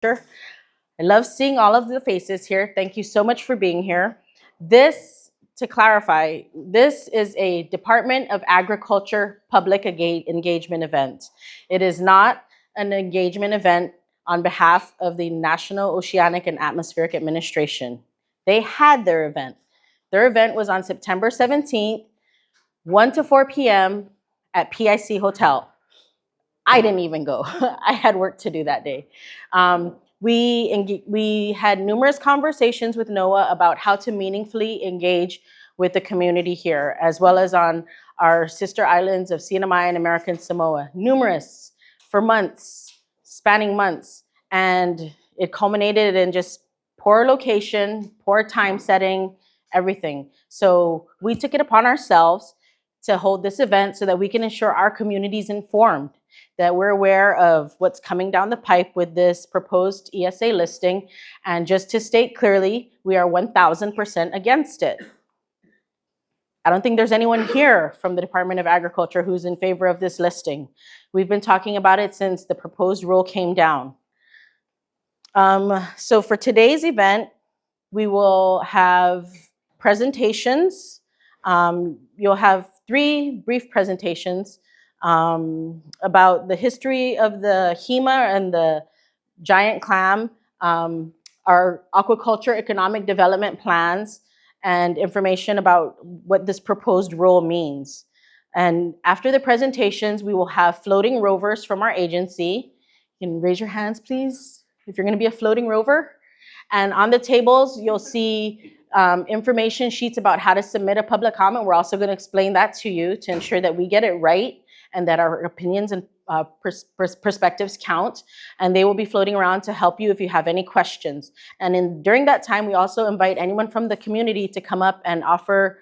I love seeing all of the faces here. Thank you so much for being here. This, to clarify, this is a Department of Agriculture public engagement event. It is not an engagement event on behalf of the National Oceanic and Atmospheric Administration. They had their event. Their event was on September 17th, 1 to 4 p.m. at PIC Hotel. I didn't even go. I had work to do that day. We had numerous conversations with NOAA about how to meaningfully engage with the community here, as well as on our sister islands of CNMI and American Samoa. Numerous, for months, spanning months. And it culminated in just poor location, poor time setting, everything. So we took it upon ourselves to hold this event so that we can ensure our community is informed, that we're aware of what's coming down the pipe with this proposed ESA listing. And just to state clearly, we are 1000% against it. I don't think there's anyone here from the Department of Agriculture who's in favor of this listing. We've been talking about it since the proposed rule came down. So for today's event, we will have presentations. You'll have 3 brief presentations about the history of the HEMA and the giant clam, our aquaculture economic development plans, and information about what this proposed rule means. And after the presentations, we will have floating rovers from our agency. You can raise your hands, please, if you're going to be a floating rover. And on the tables, you'll see information sheets about how to submit a public comment. We're also going to explain that to you to ensure that we get it right and that our opinions and perspectives count. And they will be floating around to help you if you have any questions. And during that time, we also invite anyone from the community to come up and offer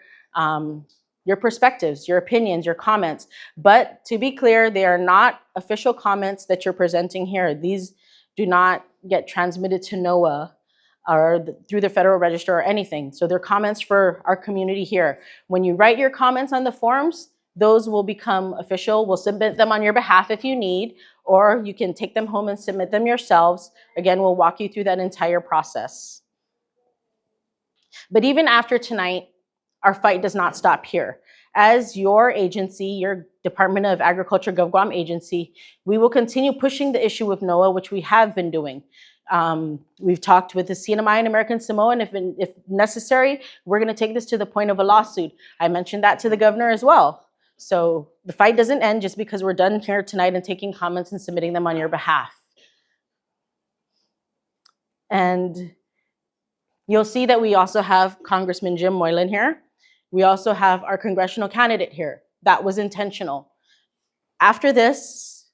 your perspectives, your opinions, your comments. But to be clear, they are not official comments that you're presenting here. These do not get transmitted to NOAA or through the Federal Register or anything. So they're comments for our community here. When you write your comments on the forms, those will become official. We'll submit them on your behalf if you need, or you can take them home and submit them yourselves. Again, we'll walk you through that entire process. But even after tonight, our fight does not stop here. As your agency, your Department of Agriculture GovGuam agency, we will continue pushing the issue with NOAA, which we have been doing. We've talked with the CNMI and American Samoa, and if necessary, we're going to take this to the point of a lawsuit. I mentioned that to the governor as well. So the fight doesn't end just because we're done here tonight and taking comments and submitting them on your behalf. And you'll see that we also have Congressman Jim Moylan here. We also have our congressional candidate here. That was intentional. After this,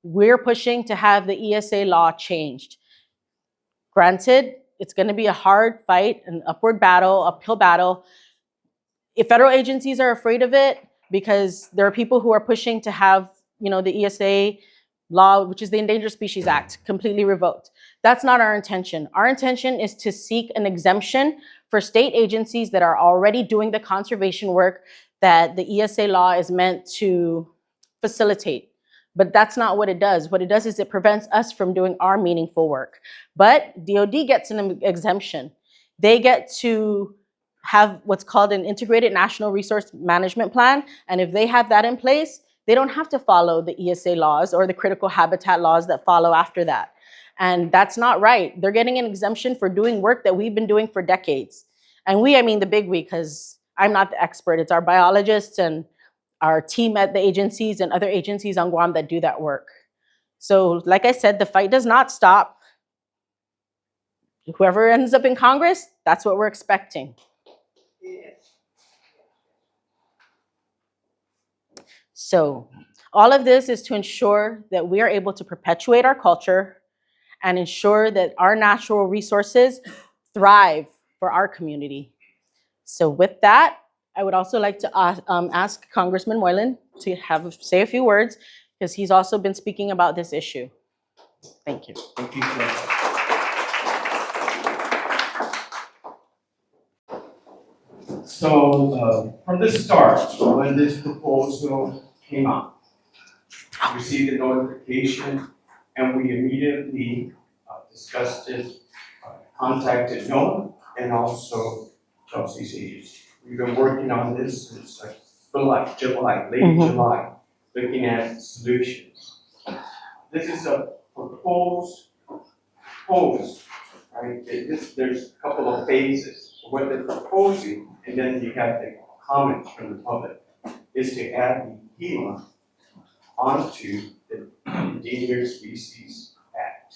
we're pushing to have the ESA law changed. Granted, it's going to be a hard fight, an uphill battle. If federal agencies are afraid of it, because there are people who are pushing to have, the ESA law, which is the Endangered Species Act, completely revoked. That's not our intention. Our intention is to seek an exemption for state agencies that are already doing the conservation work that the ESA law is meant to facilitate. But that's not what it does. What it does is it prevents us from doing our meaningful work. But DOD gets an exemption. They get to have what's called an integrated national resource management plan. And if they have that in place, they don't have to follow the ESA laws or the critical habitat laws that follow after that. And that's not right. They're getting an exemption for doing work that we've been doing for decades. And I mean the big we, because I'm not the expert. It's our biologists and our team at the agencies and other agencies on Guam that do that work. So like I said, the fight does not stop. Whoever ends up in Congress, that's what we're expecting. So all of this is to ensure that we are able to perpetuate our culture and ensure that our natural resources thrive for our community. So with that, I would also like to ask Congressman Moylan to say a few words, because he's also been speaking about this issue. Thank you. Thank you, Chair. So from the start, when this proposal came out, we received a notification, and we immediately discussed it, contacted Noah and also Chelsea's agency. We've been working on this since July, late Mhm. July, looking at solutions. This is a proposed, right? There's a couple of phases of what they're proposing, and then you have the comments from the public, is to add the Gila onto the Endangered Species Act.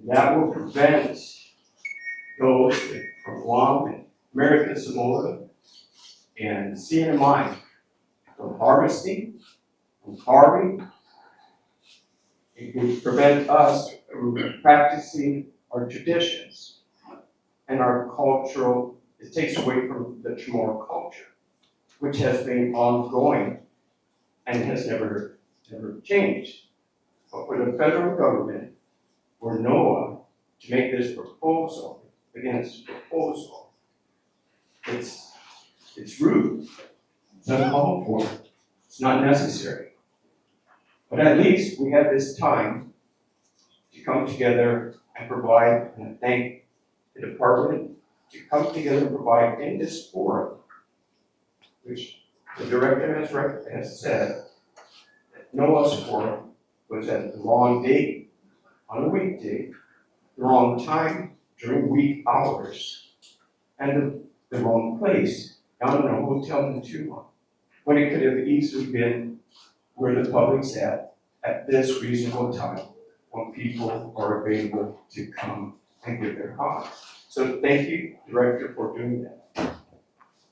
That will prevent those from Guam and American Samoa and CNMI from harvesting, from carving. It can prevent us from practicing our traditions and our cultural, it takes away from the Chamorro culture, which has been ongoing and has never changed. But for the federal government, for NOAA, to make this proposal, again, it's a proposal, it's rude, it's uncalled for, it's not necessary. But at least we have this time to come together and provide, and thank the department, to come together and provide in this forum, which the director has said, that NOAA's forum was at the wrong date, on a weekday, the wrong time, during week hours, and the wrong place, down in a hotel in Tucson, when it could have easily been where the public's at this reasonable time, when people are available to come and give their comments. So thank you, Director, for doing that.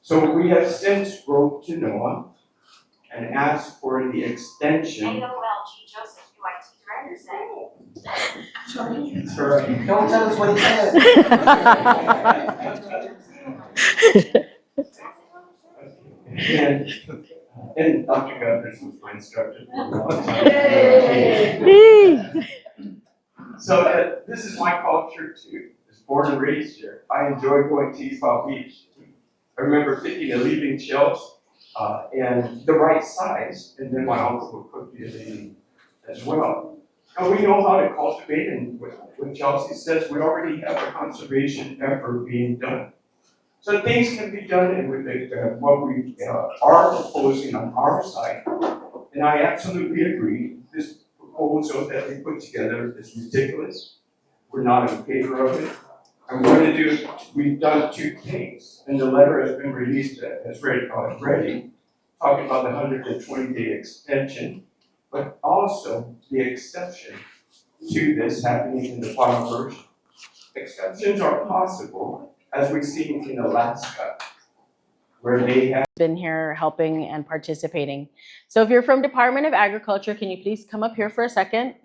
So we have since wrote to NOAA and asked for the extension. AOLG Joseph, UIT Director said. That's right. Don't tell us what he said. And Dr. Governors was my instructor for a long time. So this is my culture too. I was born and raised here. I enjoy going to East Palm Beach. I remember picking and leaving shells and the right size, and then my uncle would cook it as well. And we know how to cultivate, and what Chelsea says, we already have a conservation effort being done. So things can be done, and with what we are proposing on our side, and I absolutely agree, this proposal that they put together is ridiculous. We're not in favor of it. We've done two things, and the letter has been released, as read already, talking about the 120-day extension, but also the exception to this happening in the final version. Exceptions are possible, as we've seen in Alaska, where they have been here helping and participating. So if you're from Department of Agriculture, can you please come up here for a second?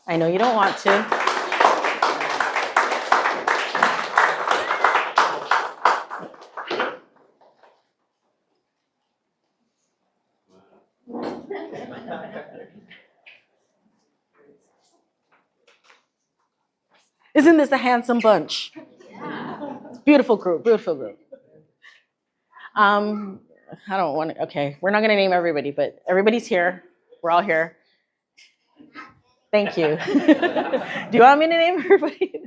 I know you don't want to. Isn't this a handsome bunch? Beautiful group, beautiful group. I don't want to, okay, we're not going to name everybody, but everybody's here. We're all here. Thank you. Do you want me to name everybody?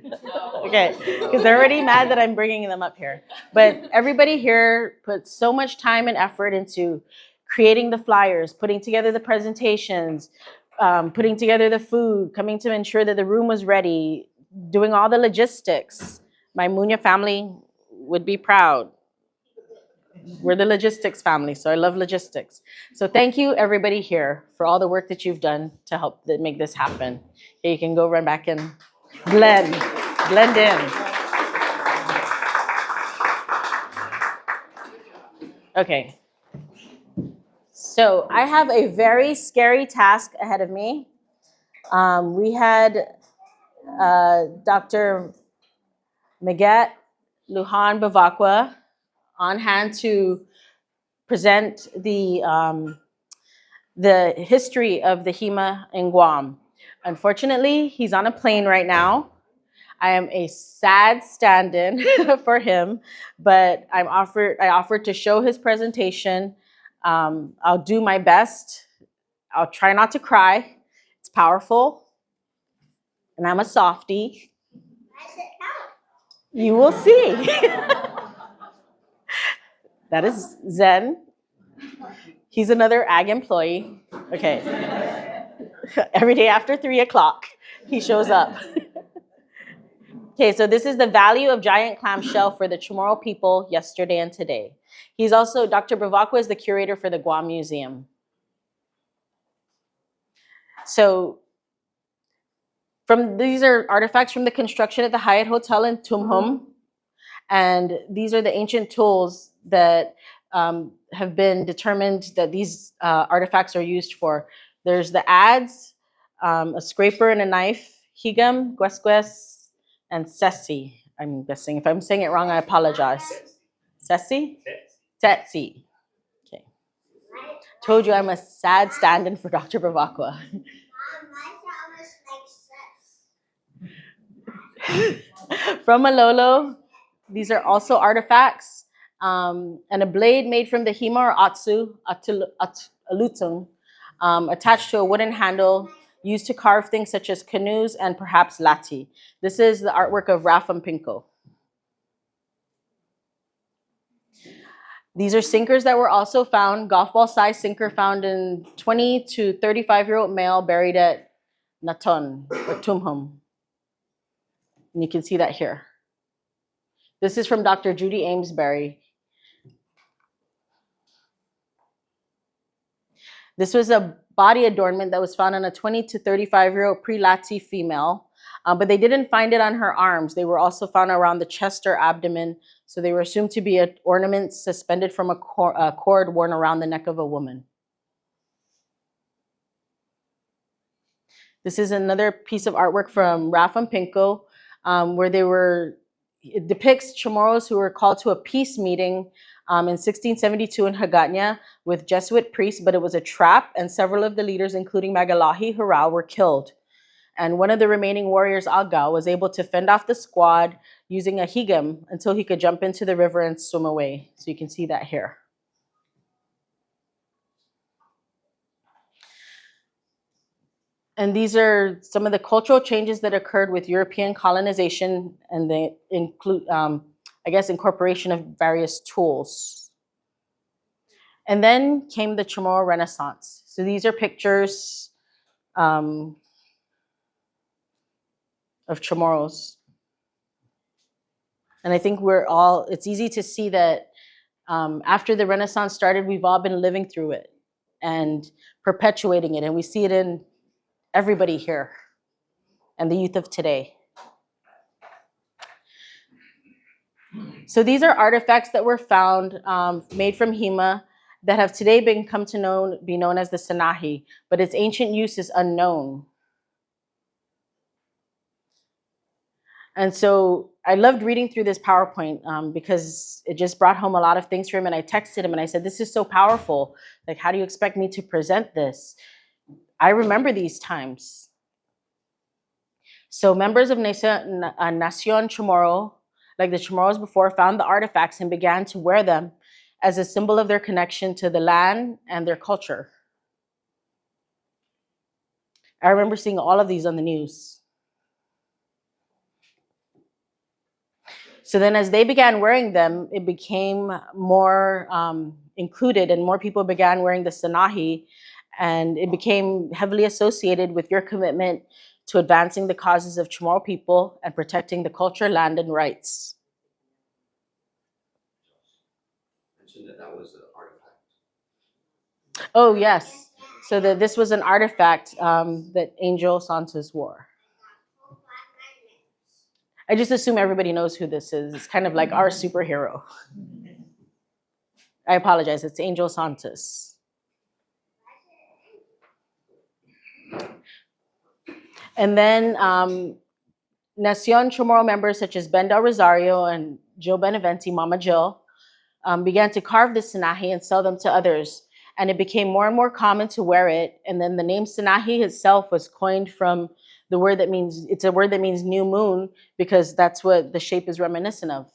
Okay, because they're already mad that I'm bringing them up here. But everybody here put so much time and effort into creating the flyers, putting together the presentations, putting together the food, coming to ensure that the room was ready, doing all the logistics. My Munya family would be proud. We're the logistics family, so I love logistics. So thank you, everybody here, for all the work that you've done to help make this happen. Okay, you can go run back and blend in. Okay. So I have a very scary task ahead of me. We had Dr. Magat Lujan Bavakwa on hand to present the history of the HEMA in Guam. Unfortunately, he's on a plane right now. I am a sad stand-in for him, but I offered to show his presentation. I'll do my best. I'll try not to cry. It's powerful, and I'm a softie. You will see. That is Zen. He's another ag employee. Okay. Every day after 3 o'clock, he shows up. Okay, so this is the value of giant clam shell for the Chamorro people yesterday and today. He's also, Dr. Bavacqua is the curator for the Guam Museum. So these are artifacts from the construction at the Hyatt Hotel in Tumhum. And these are the ancient tools that have been determined that these artifacts are used for. There's the adze, a scraper and a knife, higam, guesques, and sesi. I'm guessing. If I'm saying it wrong, I apologize. Sesi? Tetsi. Okay. Told you I'm a sad stand-in for Dr. Bavacqua. From Malolo, these are also artifacts, and a blade made from the hima or alutung, attached to a wooden handle used to carve things such as canoes and perhaps lati. This is the artwork of Rafam Pinko. These are sinkers that were also found, golf ball size sinker found in 20 to 35-year-old male buried at Naton or Tumhum. And you can see that here. This is from Dr. Judy Amesbury. This was a body adornment that was found on a 20 to 35-year-old pre-Lati female, but they didn't find it on her arms. They were also found around the chest or abdomen, so they were assumed to be an ornament suspended from a cord worn around the neck of a woman. This is another piece of artwork from Rafam Pinko, where it depicts Chamorros who were called to a peace meeting in 1672 in Hagåtña with Jesuit priests, but it was a trap, and several of the leaders, including Magalahi Hurao, were killed. And one of the remaining warriors, Aga, was able to fend off the squad using a higam until he could jump into the river and swim away. So you can see that here. And these are some of the cultural changes that occurred with European colonization, and they include, incorporation of various tools. And then came the Chamorro Renaissance. So these are pictures of Chamorros. And I think it's easy to see that after the Renaissance started, we've all been living through it and perpetuating it. And we see it in everybody here and the youth of today. So these are artifacts that were found, made from hima, that have today be known as the Sanahi, but its ancient use is unknown. And so I loved reading through this PowerPoint because it just brought home a lot of things for him. And I texted him and I said, this is so powerful. Like, how do you expect me to present this? I remember these times. So members of Nacion Chamorro, like the Chamorros before, found the artifacts and began to wear them as a symbol of their connection to the land and their culture. I remember seeing all of these on the news. So then as they began wearing them, it became more included, and more people began wearing the Sanahi, and it became heavily associated with your commitment to advancing the causes of Chamorro people and protecting the culture, land, and rights. That was an artifact. Oh, yes. So this was an artifact that Angel Santos wore. I just assume everybody knows who this is. It's kind of like our superhero. I apologize. It's Angel Santos. And then Nacion Chamorro members such as Ben Del Rosario and Jill Beneventi, Mama Jill, began to carve the Sanahi and sell them to others. And it became more and more common to wear it. And then the name Sanahi itself was coined from the word that means, it's a word that means new moon, because that's what the shape is reminiscent of.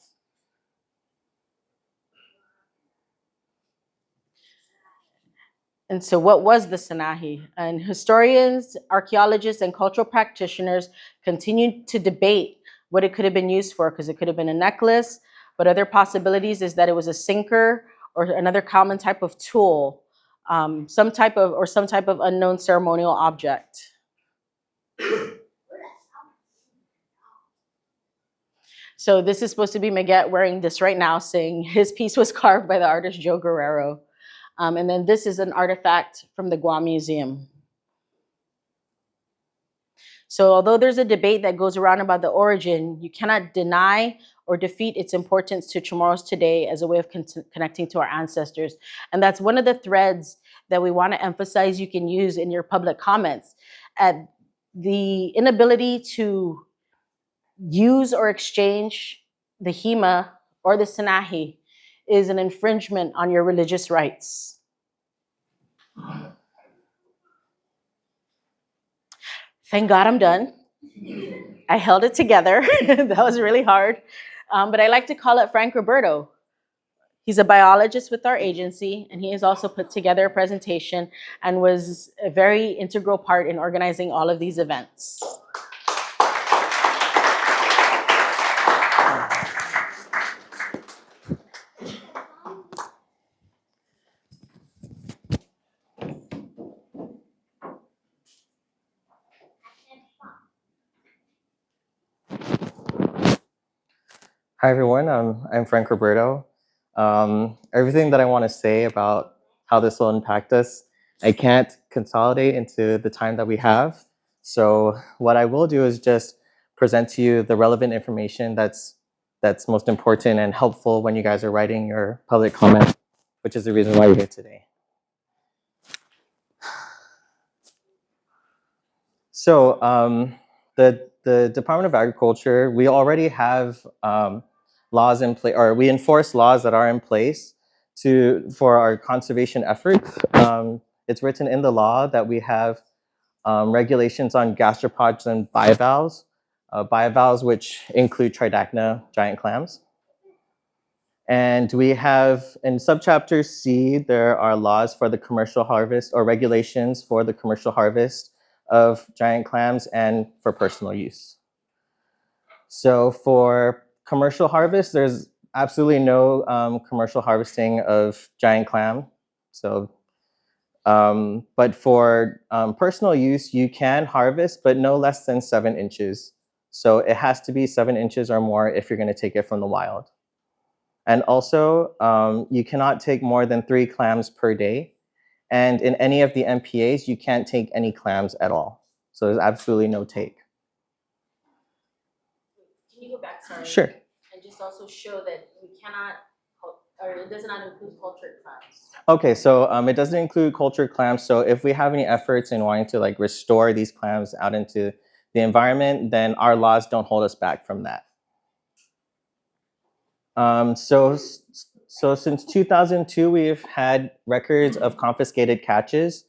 And so, what was the Sanahi? And historians, archaeologists, and cultural practitioners continue to debate what it could have been used for, because it could have been a necklace, but other possibilities is that it was a sinker or another common type of tool, some type of unknown ceremonial object. So this is supposed to be Maguette wearing this right now, saying his piece was carved by the artist Joe Guerrero. And then this is an artifact from the Guam Museum. So although there's a debate that goes around about the origin, you cannot deny or defeat its importance to Chamorros today as a way of connecting to our ancestors. And that's one of the threads that we want to emphasize you can use in your public comments. At the inability to use or exchange the Hema or the Sanahi is an infringement on your religious rights. Thank God I'm done. I held it together. That was really hard. But I like to call it Frank Roberto. He's a biologist with our agency, and he has also put together a presentation and was a very integral part in organizing all of these events. Hi everyone, I'm Frank Roberto. Everything that I want to say about how this will impact us, I can't consolidate into the time that we have. So what I will do is just present to you the relevant information that's most important and helpful when you guys are writing your public comment, which is the reason why you're here today. So the Department of Agriculture, we already have laws in place, or we enforce laws that are in place for our conservation efforts. It's written in the law that we have regulations on gastropods and bivalves, which include Tridacna giant clams. And we have in subchapter C, there are laws for the commercial harvest or regulations for the commercial harvest of giant clams and for personal use. So for commercial harvest, there's absolutely no commercial harvesting of giant clam. So, but for personal use, you can harvest, but no less than 7 inches. So it has to be 7 inches or more if you're gonna take it from the wild. And also, you cannot take more than 3 clams per day. And in any of the MPAs, you can't take any clams at all. So there's absolutely no take. Can you go back, sorry? Sure. And just also show that we cannot, or it does not include cultured clams. Okay, so it doesn't include cultured clams. So if we have any efforts in wanting to like restore these clams out into the environment, then our laws don't hold us back from that. So since 2002, we've had records of confiscated catches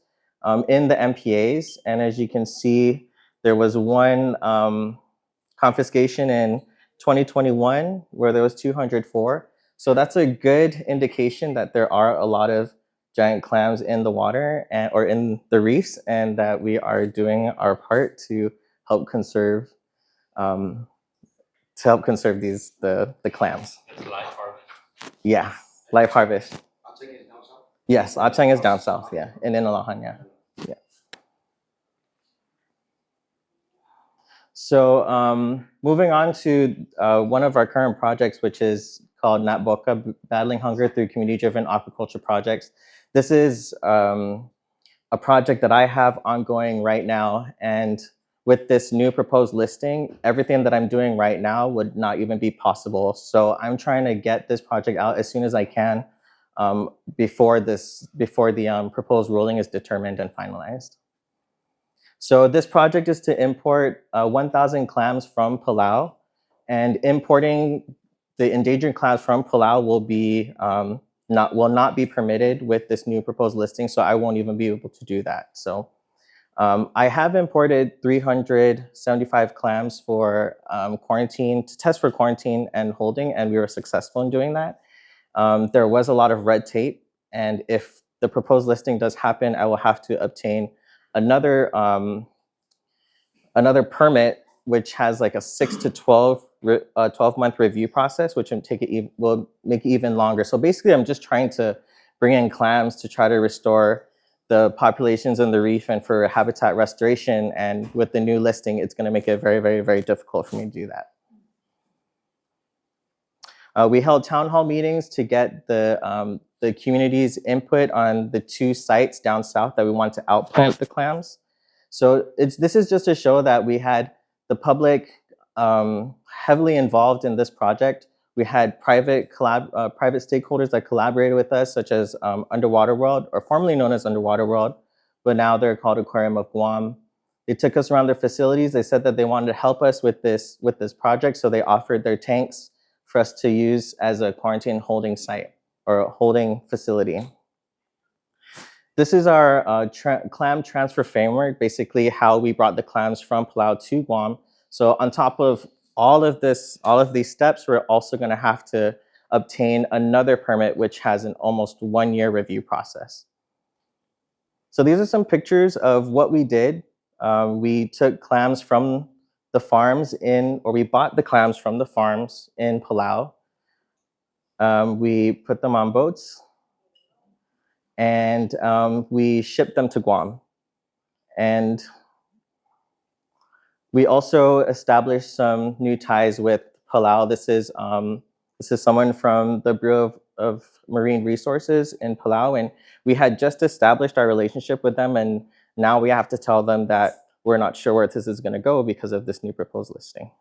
in the MPAs. And as you can see, there was one confiscation in 2021 where there was 204. So that's a good indication that there are a lot of giant clams in the water or in the reefs, and that we are doing our part to help conserve these the clams. Live harvest. Yeah, live harvest. I'll take it down south. Yes, Achang is down south, yeah, in Inalahan, yeah. So moving on to one of our current projects, which is called Natboka, Battling Hunger Through Community-Driven Aquaculture Projects. This is a project that I have ongoing right now, and with this new proposed listing, everything that I'm doing right now would not even be possible. So I'm trying to get this project out as soon as I can before the proposed ruling is determined and finalized. So this project is to import 1,000 clams from Palau, and importing the endangered clams from Palau will not be permitted with this new proposed listing. So I won't even be able to do that. So I have imported 375 clams for quarantine, to test for quarantine and holding, and we were successful in doing that. There was a lot of red tape, and if the proposed listing does happen, I will have to obtain another another permit, which has like a 6 to 12-month review process, which will make it even longer. So basically, I'm just trying to bring in clams to try to restore the populations in the reef and for habitat restoration. And with the new listing, it's going to make it very, very, very difficult for me to do that. We held town hall meetings to get the community's input on the 2 sites down south that we want to outplant the clams. So this is just to show that we had the public heavily involved in this project. We had private stakeholders that collaborated with us, such as Underwater World, or formerly known as Underwater World, but now they're called Aquarium of Guam. They took us around their facilities. They said that they wanted to help us with this project, so they offered their tanks for us to use as a quarantine holding site or a holding facility. This is our clam transfer framework, basically how we brought the clams from Palau to Guam. So on top of all of these steps, we're also going to have to obtain another permit, which has an almost 1-year review process. So these are some pictures of what we did. We took clams from the farms we bought the clams from the farms in Palau. We put them on boats and we shipped them to Guam. And we also established some new ties with Palau. This is someone from the Bureau of Marine Resources in Palau, and we had just established our relationship with them, and now we have to tell them that we're not sure where this is going to go because of this new proposed listing.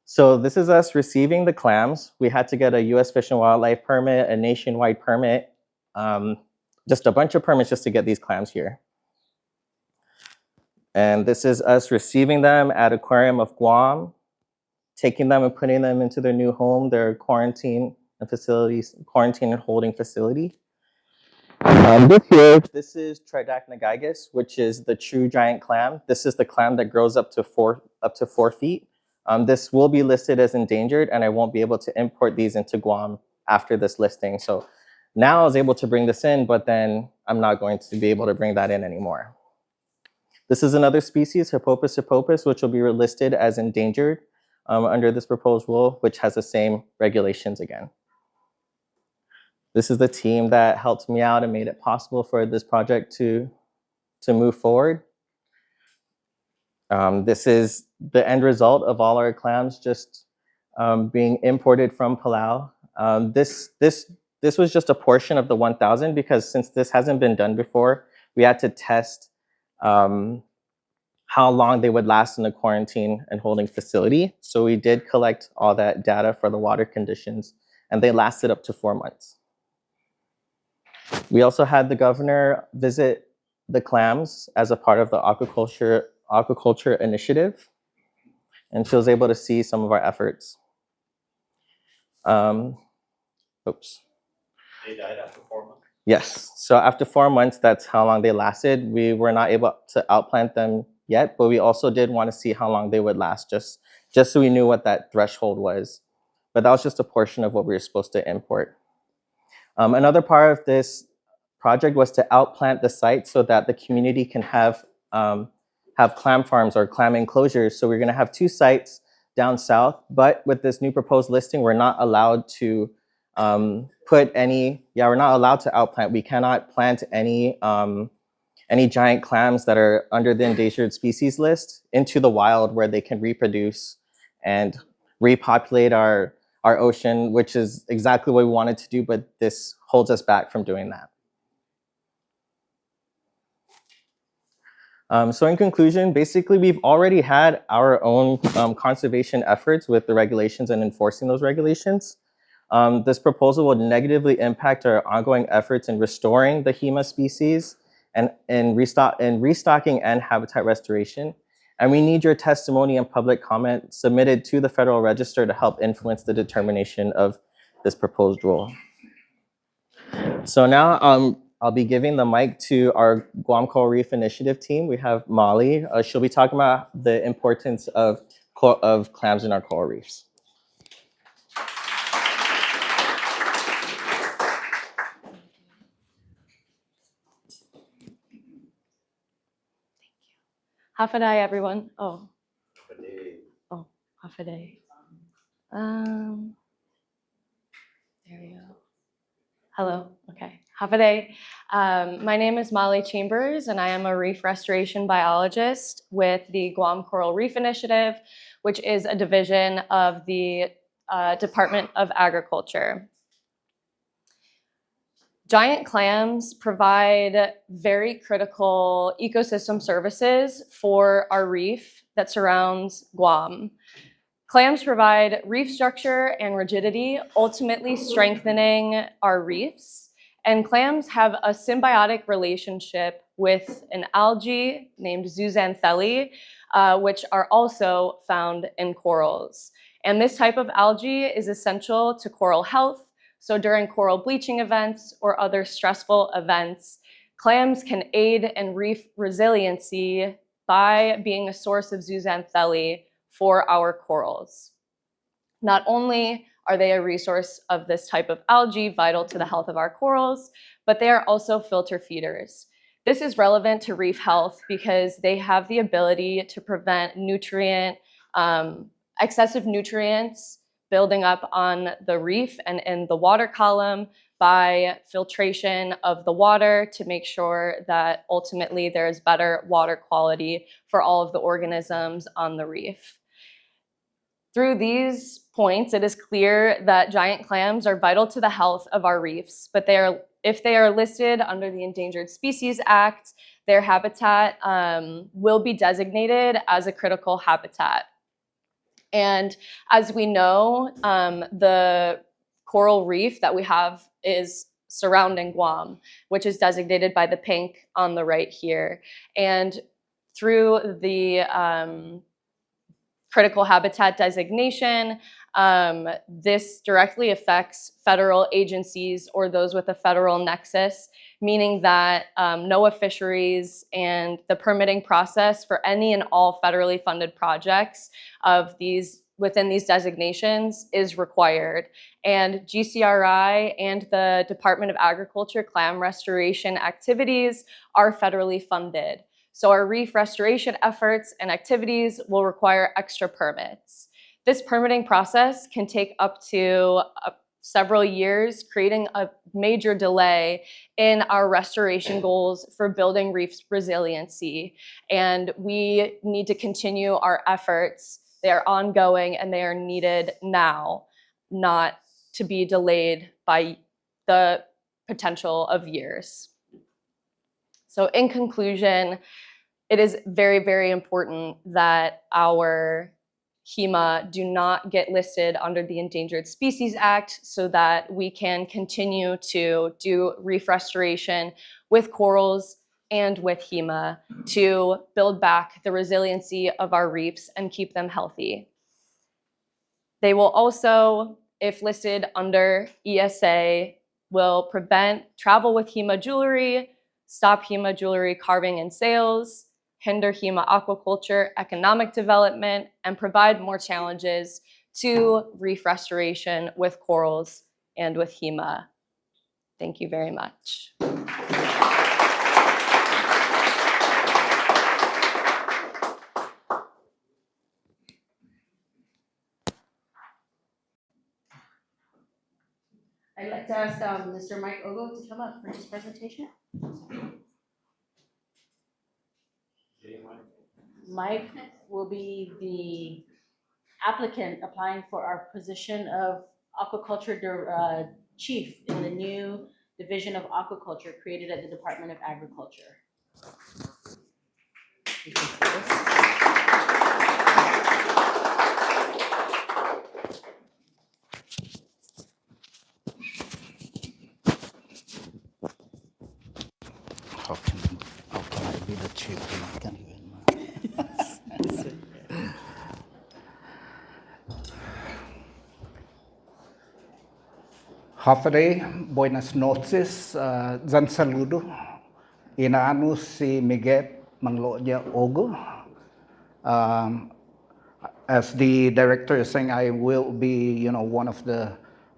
So this is us receiving the clams. We had to get a U.S. Fish and Wildlife permit, a nationwide permit, just a bunch of permits just to get these clams here. And this is us receiving them at Aquarium of Guam, taking them and putting them into their new home, their quarantine and holding facility. This is Tridacna gigas, which is the true giant clam. This is the clam that grows up to 4 feet. This will be listed as endangered, and I won't be able to import these into Guam after this listing. So now I was able to bring this in, but then I'm not going to be able to bring that in anymore. This is another species, Hippopus hippopus, which will be listed as endangered under this proposed rule, which has the same regulations again. This is the team that helped me out and made it possible for this project to move forward. This is the end result of all our clams just being imported from Palau. This was just a portion of the 1,000 because since this hasn't been done before, we had to test how long they would last in a quarantine and holding facility. So we did collect all that data for the water conditions, and they lasted up to 4 months. We also had the governor visit the clams as a part of the aquaculture initiative, and she was able to see some of our efforts. Oops. They died after 4 months? Yes. So after 4 months, that's how long they lasted. We were not able to outplant them yet, but we also did want to see how long they would last, just so we knew what that threshold was. But that was just a portion of what we were supposed to import. Another part of this project was to outplant the site so that the community can have clam farms or clam enclosures. So we're going to have 2 sites down south, but with this new proposed listing, we're not allowed to we're not allowed to outplant. We cannot plant any giant clams that are under the endangered species list into the wild where they can reproduce and repopulate our ocean, which is exactly what we wanted to do, but this holds us back from doing that. So in conclusion, basically, we've already had our own conservation efforts with the regulations and enforcing those regulations. This proposal would negatively impact our ongoing efforts in restoring the HEMA species and restocking and habitat restoration. And we need your testimony and public comment submitted to the Federal Register to help influence the determination of this proposed rule. So now I'll be giving the mic to our Guam Coral Reef Initiative team. We have Molly. She'll be talking about the importance of clams in our coral reefs. Half a day, everyone. Oh, But they, half a day. There we go. Hello. Okay. Half a day. My name is Molly Chambers, and I am a reef restoration biologist with the Guam Coral Reef Initiative, which is a division of the Department of Agriculture. Giant clams provide very critical ecosystem services for our reef that surrounds Guam. Clams provide reef structure and rigidity, ultimately strengthening our reefs. And clams have a symbiotic relationship with an algae named zooxanthellae, which are also found in corals. And this type of algae is essential to coral health. So during coral bleaching events or other stressful events, clams can aid in reef resiliency by being a source of zooxanthellae for our corals. Not only are they a resource of this type of algae vital to the health of our corals, but they are also filter feeders. This is relevant to reef health because they have the ability to prevent excessive nutrients building up on the reef and in the water column by filtration of the water to make sure that ultimately there is better water quality for all of the organisms on the reef. Through these points, it is clear that giant clams are vital to the health of our reefs, but if they are listed under the Endangered Species Act, their habitat will be designated as a critical habitat. And as we know, the coral reef that we have is surrounding Guam, which is designated by the pink on the right here. And through the critical habitat designation, this directly affects federal agencies or those with a federal nexus, meaning that NOAA fisheries and the permitting process for any and all federally funded projects within these designations is required. And GCRI and the Department of Agriculture clam restoration activities are federally funded. So our reef restoration efforts and activities will require extra permits. This permitting process can take up to several years, creating a major delay in our restoration goals for building reef resiliency. And we need to continue our efforts. They are ongoing and they are needed now, not to be delayed by the potential of years. So in conclusion, it is very, very important that our HEMA do not get listed under the Endangered Species Act so that we can continue to do reef restoration with corals and with HEMA to build back the resiliency of our reefs and keep them healthy. They will also, if listed under ESA, will prevent travel with HEMA jewelry, stop HEMA jewelry carving and sales, hinder HEMA aquaculture economic development, and provide more challenges to reef restoration with corals and with HEMA. Thank you very much. I'd like to ask Mr. Mike Ogo to come up for his presentation. Mike will be the applicant applying for our position of aquaculture chief in the new division of aquaculture created at the Department of Agriculture. How can I be the chief when I can't even? Hafre, buenas noches, zan saludo. Inaano si Miguel Manglonya Ogo. As the director is saying, I will be, one of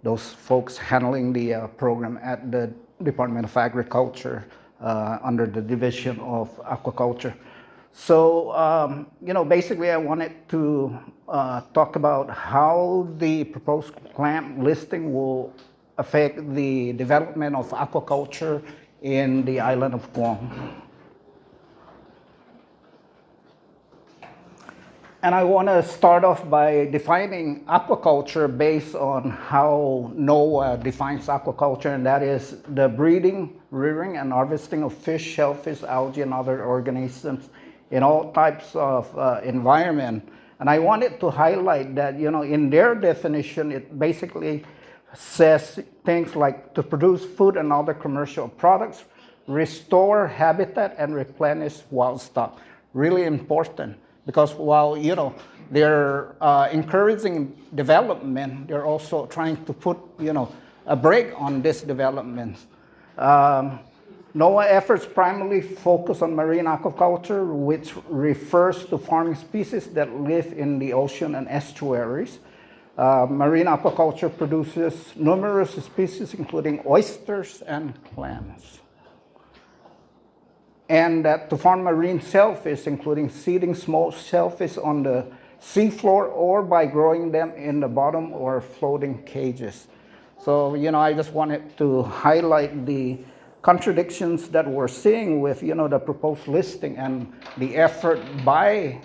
those folks handling the program at the Department of Agriculture under the Division of Aquaculture. So, basically I wanted to talk about how the proposed clam listing will affect the development of aquaculture in the island of Guam. And I want to start off by defining aquaculture based on how NOAA defines aquaculture, and that is the breeding, rearing, and harvesting of fish, shellfish, algae, and other organisms in all types of environment. And I wanted to highlight that, in their definition, it basically says things like to produce food and other commercial products, restore habitat, and replenish wild stock. Really important. Because while they're encouraging development, they're also trying to put a brake on this development. NOAA efforts primarily focus on marine aquaculture, which refers to farming species that live in the ocean and estuaries. Marine aquaculture produces numerous species, including oysters and clams. And that to farm marine shellfish, including seeding small shellfish on the seafloor or by growing them in the bottom or floating cages. So, I just wanted to highlight the contradictions that we're seeing with, the proposed listing and the effort by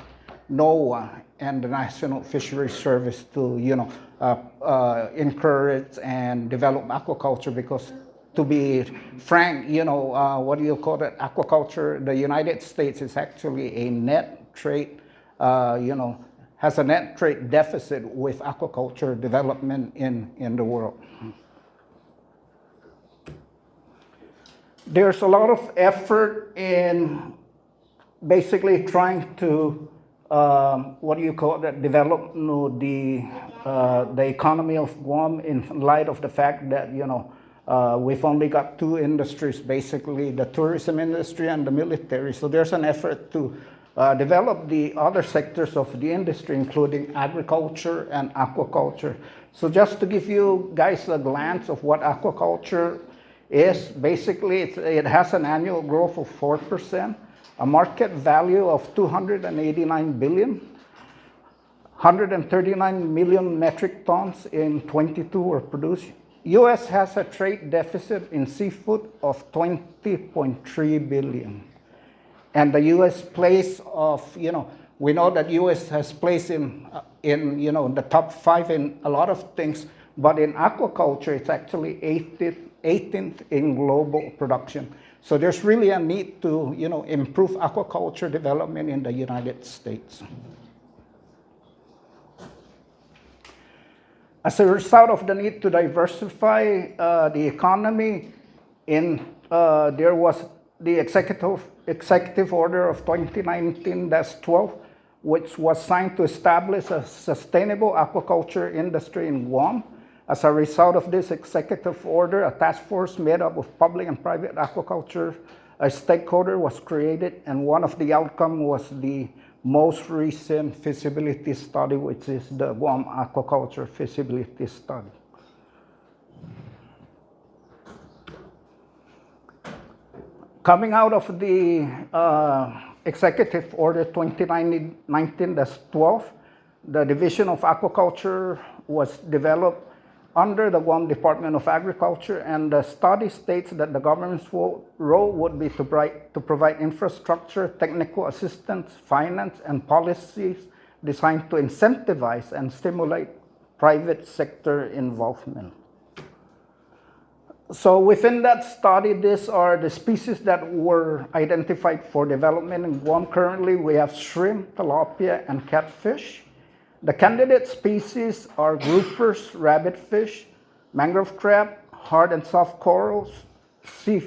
NOAA and the National Fisheries Service to, encourage and develop aquaculture because to be frank, what do you call it? Aquaculture, the United States is actually a net trade, has a net trade deficit with aquaculture development in the world. There's a lot of effort in basically trying to, develop the economy of Guam in light of the fact that, we've only got two industries, basically the tourism industry and the military. So there's an effort to develop the other sectors of the industry, including agriculture and aquaculture. So just to give you guys a glance of what aquaculture is, basically it has an annual growth of 4%, a market value of $289 billion, 139 million metric tons in 22 were produced. U.S. has a trade deficit in seafood of $20.3 billion. And the U.S. place of, we know that U.S. has placed in the top 5 in a lot of things, but in aquaculture, it's actually 18th in global production. So there's really a need to, improve aquaculture development in the United States. As a result of the need to diversify the economy, there was the executive order of 2019-12, which was signed to establish a sustainable aquaculture industry in Guam. As a result of this executive order, a task force made up of public and private aquaculture stakeholder was created, and one of the outcomes was the most recent feasibility study, which is the Guam Aquaculture Feasibility Study. Coming out of the Executive Order 2019-12, the Division of Aquaculture was developed under the Guam Department of Agriculture, and the study states that the government's role would be to provide infrastructure, technical assistance, finance, and policies designed to incentivize and stimulate private sector involvement. So within that study, these are the species that were identified for development in Guam. Currently, we have shrimp, tilapia, and catfish. The candidate species are groupers, rabbitfish, mangrove crab, hard and soft corals, sea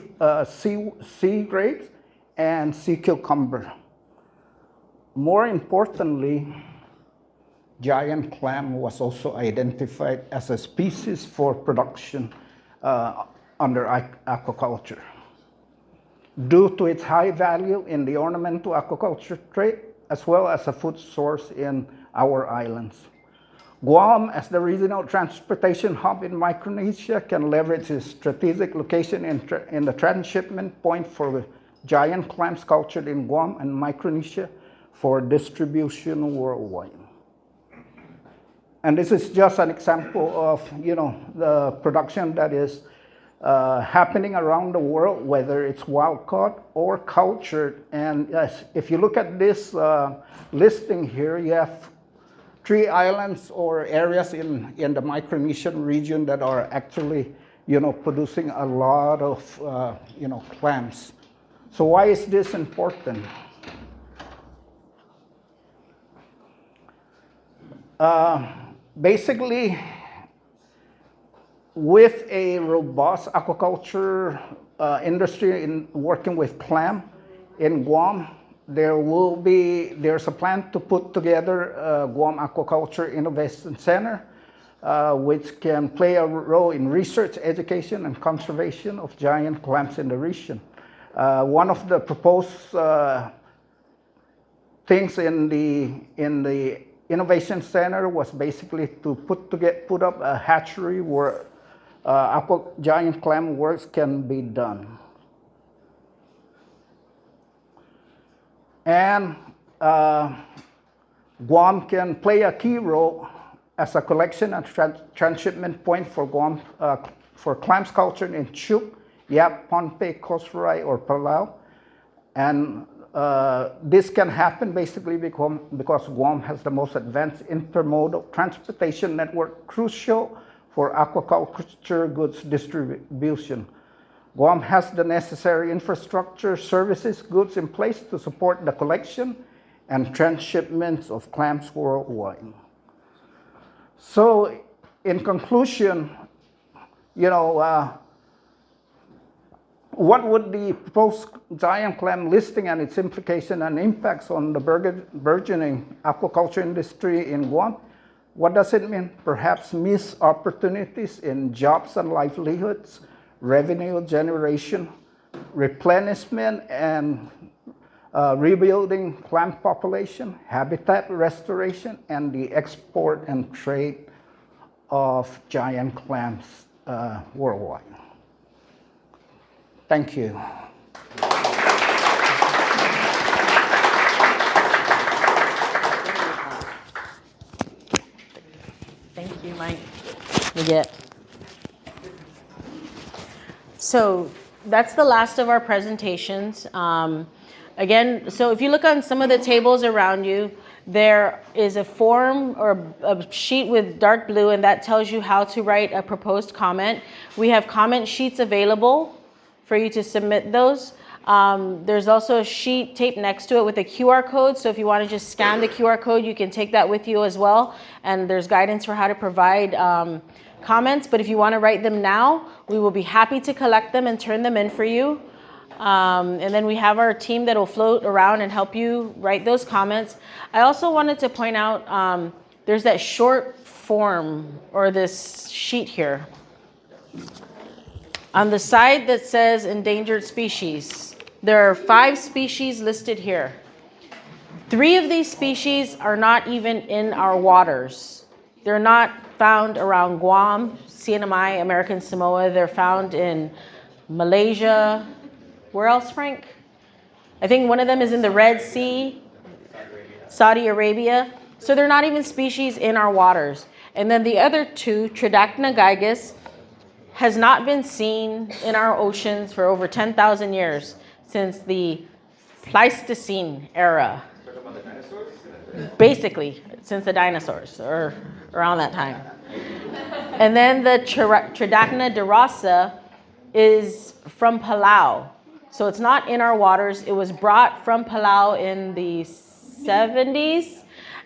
grapes, and sea cucumber. More importantly, giant clam was also identified as a species for production under aquaculture. Due to its high value in the ornamental aquaculture trade, as well as a food source in our islands. Guam, as the regional transportation hub in Micronesia, can leverage its strategic location in the transshipment point for giant clams cultured in Guam and Micronesia for distribution worldwide. And this is just an example of, the production that is happening around the world, whether it's wild caught or cultured. And yes, if you look at this listing here, you have 3 islands or areas in the Micronesian region that are actually, producing a lot of, clams. So why is this important? Basically, with a robust aquaculture industry in working with Clam in Guam, there's a plan to put together a Guam Aquaculture Innovation Center, which can play a role in research, education, and conservation of giant clams in the region. One of the proposed things in the Innovation Center was basically to put up a hatchery where giant clam works can be done. And Guam can play a key role as a collection and transshipment point for Guam for clams culture in Chuuk, Yap, Pohnpei, Kosrae, or Palau. And this can happen basically because Guam has the most advanced intermodal transportation network, crucial for aquaculture goods distribution. Guam has the necessary infrastructure, services, goods in place to support the collection and transshipments of clams worldwide. So, in conclusion, what would the proposed giant clam listing and its implication and impacts on the burgeoning aquaculture industry in Guam? What does it mean? Perhaps missed opportunities in jobs and livelihoods, revenue generation, replenishment and rebuilding clam population, habitat restoration, and the export and trade of giant clams worldwide. Thank you. Thank you, Mike. So that's the last of our presentations. Again, so if you look on some of the tables around you, there is a form or a sheet with dark blue, and that tells you how to write a proposed comment. We have comment sheets available for you to submit those. There's also a sheet taped next to it with a QR code. So if you want to just scan the QR code, you can take that with you as well. And there's guidance for how to provide comments. But if you want to write them now, we will be happy to collect them and turn them in for you. And then we have our team that will float around and help you write those comments. I also wanted to point out there's that short form or this sheet here. On the side that says endangered species, there are 5 species listed here. 3 of these species are not even in our waters. They're not found around Guam, CNMI, American Samoa. They're found in Malaysia. Where else, Frank? I think one of them is in the Red Sea, Saudi Arabia. So they're not even species in our waters. And then the other 2, Tridacna gigas, has not been seen in our oceans for over 10,000 years, since the Pleistocene era. Basically, since the dinosaurs, or around that time. And then the Tridacna dirasa is from Palau. So it's not in our waters. It was brought from Palau in the 70s,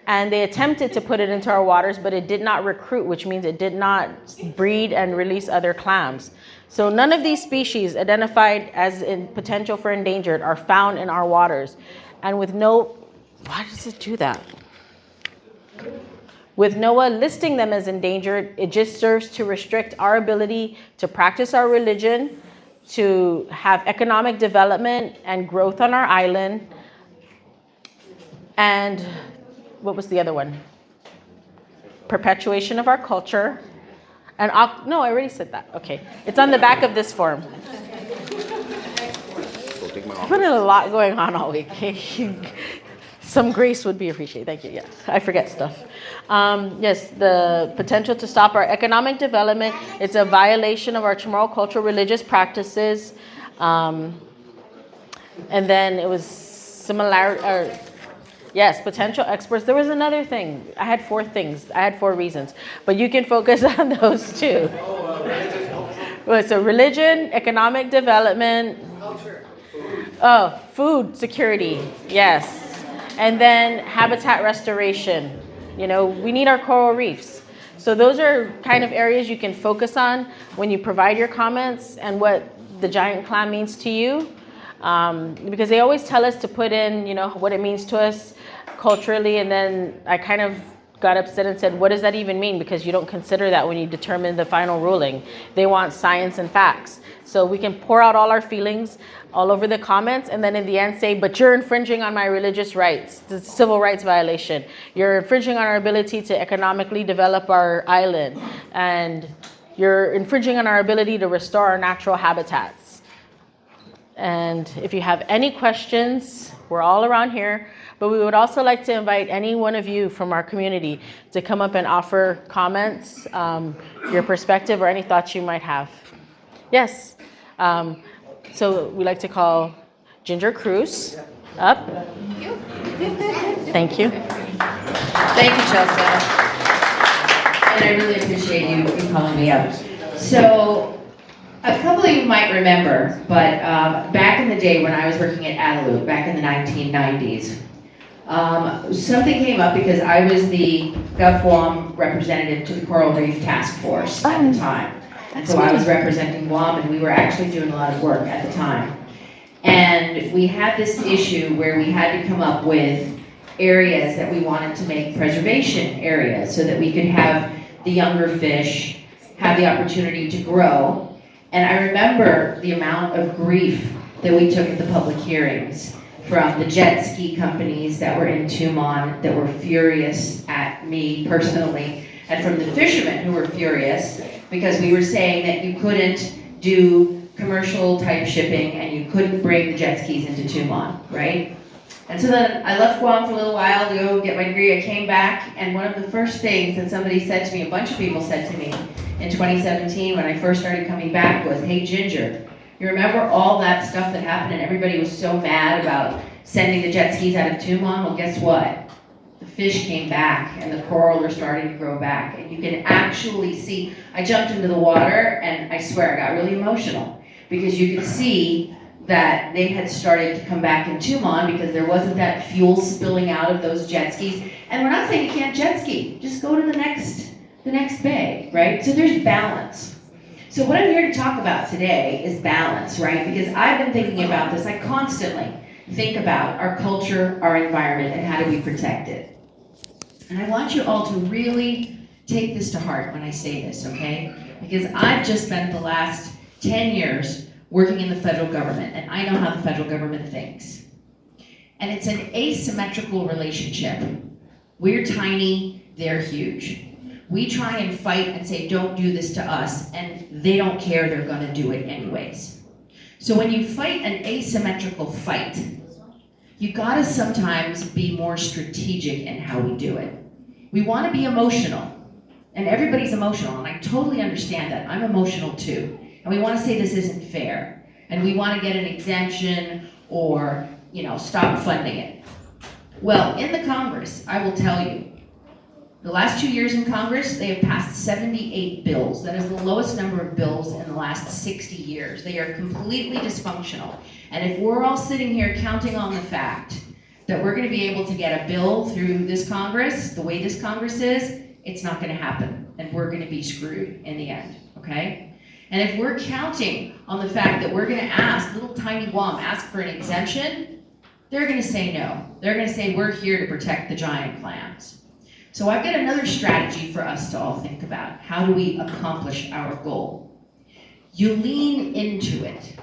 and they attempted to put it into our waters, but it did not recruit, which means it did not breed and release other clams. So none of these species identified as in potential for endangered are found in our waters. And with why does it do that? With NOAA listing them as endangered, it just serves to restrict our ability to practice our religion, to have economic development and growth on our island. And what was the other one? Perpetuation of our culture. And no, I already said that. Okay. It's on the back of this form. I've been a lot going on all week. Some grace would be appreciated. Thank you. Yeah, I forget stuff. Yes, the potential to stop our economic development. It's a violation of our moral, cultural, religious practices. And then it was similar. Yes, potential experts. There was another thing. I had 4 things. I had 4 reasons, but you can focus on those too. Well, so religion, economic development. Oh, food security. Yes. And then habitat restoration. You know, we need our coral reefs. So those are kind of areas you can focus on when you provide your comments and what the giant clam means to you. Because they always tell us to put in, you know, what it means to us culturally, and then I kind of got upset and said, what does that even mean? Because you don't consider that when you determine the final ruling. They want science and facts. So we can pour out all our feelings all over the comments, and then in the end say, but you're infringing on my religious rights. It's a civil rights violation. You're infringing on our ability to economically develop our island, and you're infringing on our ability to restore our natural habitats. And if you have any questions, we're all around here. But we would also like to invite any one of you from our community to come up and offer comments, your perspective, or any thoughts you might have. Yes. So we like to call Ginger Cruz up. Thank you. Thank you, Chelsea. And I really appreciate you calling me up. So, a couple of you might remember, but back in the day when I was working at Adelut, back in the 1990s, something came up because I was the Guam representative to the Coral Reef Task Force at the time. And so I was representing Guam, and we were actually doing a lot of work at the time. And we had this issue where we had to come up with areas that we wanted to make preservation areas so that we could have the younger fish have the opportunity to grow. And I remember the amount of grief that we took at the public hearings from the jet ski companies that were in Tumon that were furious at me personally, and from the fishermen who were furious because we were saying that you couldn't do commercial type shipping and you couldn't bring the jet skis into Tumon, right? And so then I left Guam for a little while to go get my degree. I came back, and one of the first things that somebody said to me, a bunch of people said to me in 2017 when I first started coming back was, hey Ginger, you remember all that stuff that happened and everybody was so mad about sending the jet skis out of Tumon? Well, guess what? The fish came back and the coral are starting to grow back. And you can actually see, I jumped into the water and I swear I got really emotional because you could see that they had started to come back in Tumon because there wasn't that fuel spilling out of those jet skis. And we're not saying you can't jet ski, just go to the next bay, right? So there's balance. So what I'm here to talk about today is balance, right? Because I've been thinking about this. I constantly think about our culture, our environment, and how do we protect it. And I want you all to really take this to heart when I say this, okay? Because I've just spent the last 10 years working in the federal government, and I know how the federal government thinks. And it's an asymmetrical relationship. We're tiny, they're huge. We try and fight and say, don't do this to us, and they don't care, they're gonna do it anyways. So when you fight an asymmetrical fight, you gotta sometimes be more strategic in how we do it. We wanna be emotional, and everybody's emotional, and I totally understand that. I'm emotional too. And we want to say this isn't fair, and we want to get an exemption or, stop funding it. Well, in the Congress, I will tell you, the last 2 years in Congress, they have passed 78 bills. That is the lowest number of bills in the last 60 years. They are completely dysfunctional. And if we're all sitting here counting on the fact that we're going to be able to get a bill through this Congress, the way this Congress is, it's not going to happen, and we're going to be screwed in the end, okay? And if we're counting on the fact that we're gonna ask, little tiny Guam, ask for an exemption, they're gonna say no. They're gonna say we're here to protect the giant clams. So I've got another strategy for us to all think about. How do we accomplish our goal? You lean into it.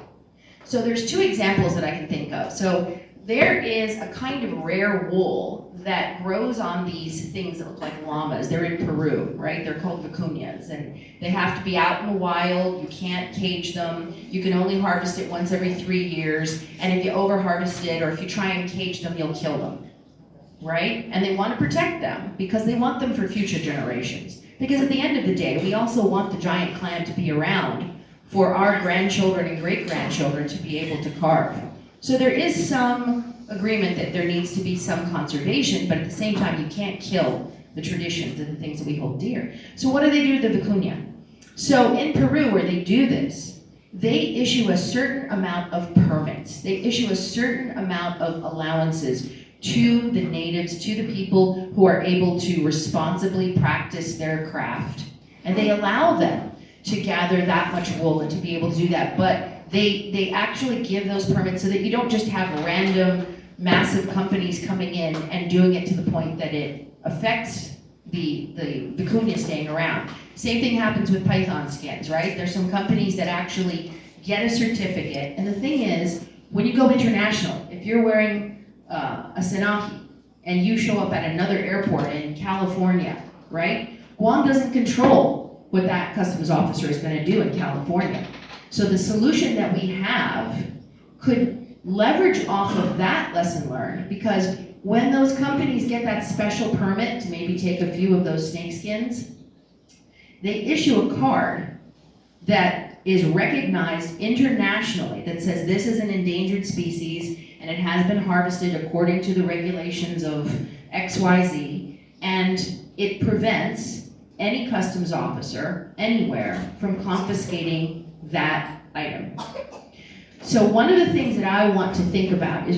So there's 2 examples that I can think of. So there is a kind of rare wool that grows on these things that look like llamas. They're in Peru, right? They're called vicuñas, and they have to be out in the wild. You can't cage them. You can only harvest it once every 3 years, and if you over harvest it or if you try and cage them, you'll kill them. right? And they want to protect them because they want them for future generations. Because at the end of the day, we also want the giant clam to be around for our grandchildren and great-grandchildren to be able to carve. So there is some agreement that there needs to be some conservation, but at the same time, you can't kill the traditions and the things that we hold dear. So what do they do to the vicuña? So in Peru, where they do this, they issue a certain amount of permits. They issue a certain amount of allowances to the natives, to the people who are able to responsibly practice their craft. And they allow them to gather that much wool and to be able to do that. But they actually give those permits so that you don't just have random, massive companies coming in and doing it to the point that it affects the vicuña staying around. Same thing happens with python skins, right? There's some companies that actually get a certificate. And the thing is, when you go international, if you're wearing a Sinahi and you show up at another airport in California, right? Guam doesn't control what that customs officer is going to do in California. So the solution that we have could leverage off of that lesson learned, because when those companies get that special permit to maybe take a few of those snakeskins, they issue a card that is recognized internationally that says this is an endangered species and it has been harvested according to the regulations of XYZ, and it prevents any customs officer anywhere from confiscating that item. So one of the things that I want to think about is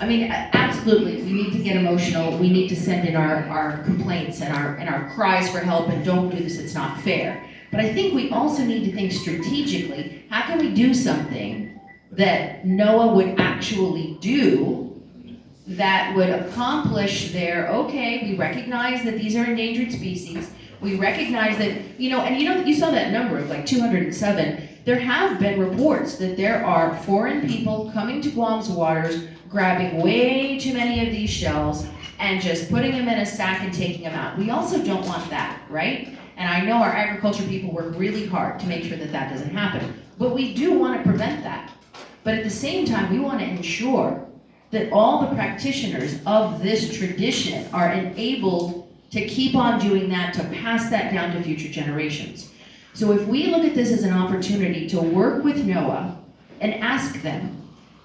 absolutely, we need to get emotional, we need to send in our complaints and our cries for help and don't do this, it's not fair. But I think we also need to think strategically, how can we do something that NOAA would actually do that would accomplish their, okay, we recognize that these are endangered species, we recognize that, you saw that number of like 207. There have been reports that there are foreign people coming to Guam's waters, grabbing way too many of these shells and just putting them in a sack and taking them out. We also don't want that, right? And I know our agriculture people work really hard to make sure that that doesn't happen. But we do want to prevent that. But at the same time, we want to ensure that all the practitioners of this tradition are enabled to keep on doing that, to pass that down to future generations. So if we look at this as an opportunity to work with NOAA and ask them,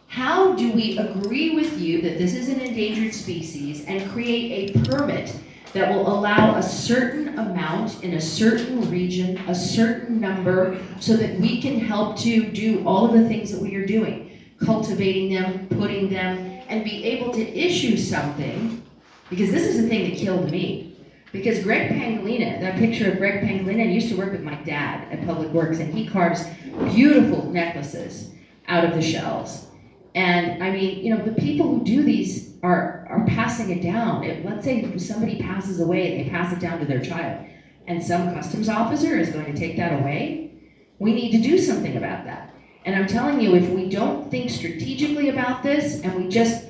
how do we agree with you that this is an endangered species and create a permit that will allow a certain amount in a certain region, a certain number, so that we can help to do all of the things that we are doing, cultivating them, putting them, and be able to issue something, because this is the thing that killed me. Because Greg Pangolina, that picture of Greg Pangolina, used to work with my dad at Public Works, and he carves beautiful necklaces out of the shells. And the people who do these are passing it down. Let's say somebody passes away and they pass it down to their child, and some customs officer is going to take that away. We need to do something about that. And I'm telling you, if we don't think strategically about this and we just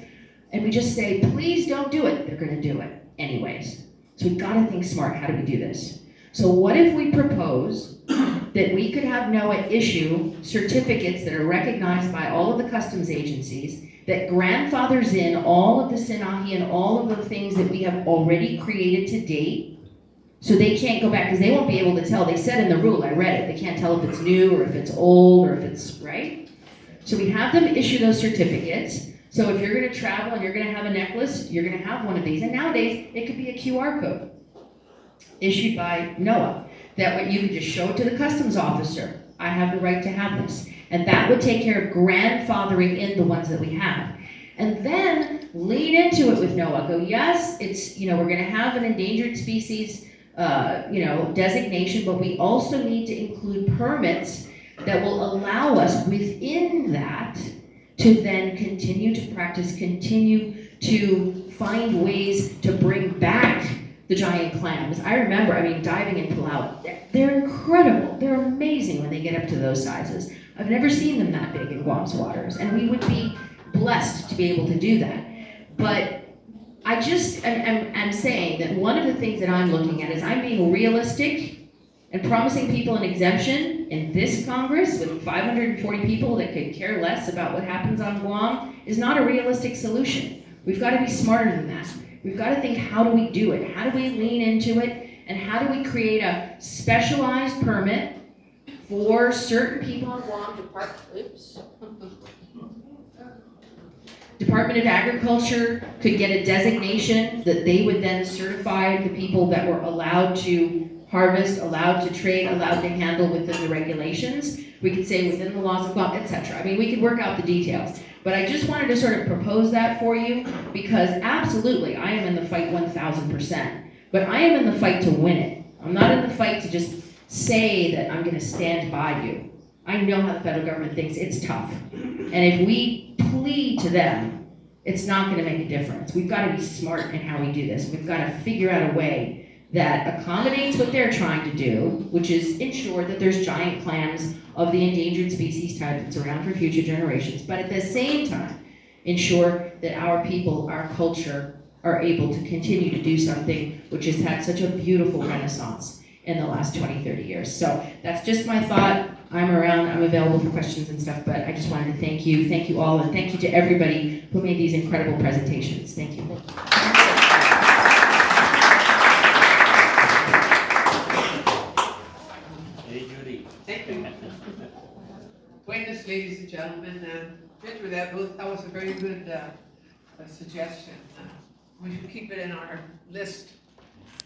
say, please don't do it, they're going to do it anyways. So we've got to think smart. How do we do this? So what if we propose that we could have NOAA issue certificates that are recognized by all of the customs agencies that grandfathers in all of the Sinahi and all of the things that we have already created to date, so they can't go back, because they won't be able to tell. They said in the rule, I read it, they can't tell if it's new or if it's old or if it's, right? So we have them issue those certificates. So if you're going to travel and you're going to have a necklace, you're going to have one of these. And nowadays, it could be a QR code issued by NOAA. That way you could just show it to the customs officer. I have the right to have this. And that would take care of grandfathering in the ones that we have. And then lead into it with NOAA. Go, yes, it's, we're going to have an endangered species, designation, but we also need to include permits that will allow us within that to then continue to practice, continue to find ways to bring back the giant clams. I remember, diving in Palau, they're incredible. They're amazing when they get up to those sizes. I've never seen them that big in Guam's waters, and we would be blessed to be able to do that. But I'm saying that one of the things that I'm looking at is I'm being realistic and promising people an exemption in this Congress with 540 people that could care less about what happens on Guam is not a realistic solution. We've got to be smarter than that. We've got to think, how do we do it? How do we lean into it? And how do we create a specialized permit for certain people on Guam Department of Agriculture could get a designation that they would then certify the people that were allowed to harvest, allowed to trade, allowed to handle within the regulations. We could say within the laws of Guam, etc. I mean, we could work out the details. But I just wanted to sort of propose that for you because absolutely, I am in the fight 1,000%. But I am in the fight to win it. I'm not in the fight to just say that I'm going to stand by you. I know how the federal government thinks. It's tough. And if we plead to them, it's not going to make a difference. We've got to be smart in how we do this. We've got to figure out a way that accommodates what they're trying to do, which is ensure that there's giant clams of the endangered species type that's around for future generations, but at the same time, ensure that our people, our culture, are able to continue to do something which has had such a beautiful renaissance in the last 20, 30 years. So that's just my thought. I'm around, I'm available for questions and stuff, but I just wanted to thank you all, and thank you to everybody who made these incredible presentations. Thank you. Hey, Judy. Thank you. Witness, ladies and gentlemen, Victor, that was a very good suggestion. We should keep it in our list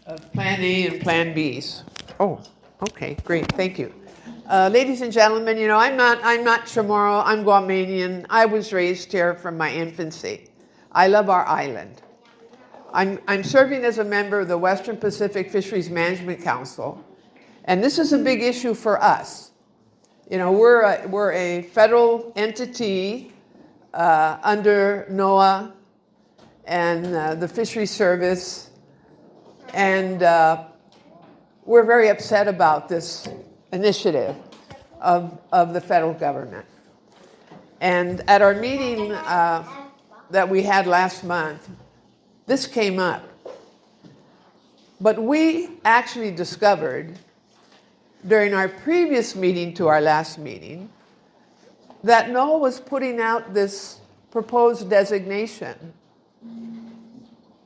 of Plan A and Plan Bs. Oh, okay, great, thank you. Ladies and gentlemen, you know, I'm not Chamorro, I'm Guamanian. I was raised here from my infancy. I love our island. I'm serving as a member of the Western Pacific Fisheries Management Council, and this is a big issue for us. You know, we're a federal entity under NOAA and the Fisheries Service, and we're very upset about this initiative of the federal government. And at our meeting that we had last month, this came up. But we actually discovered during our previous meeting to our last meeting that NOAA was putting out this proposed designation.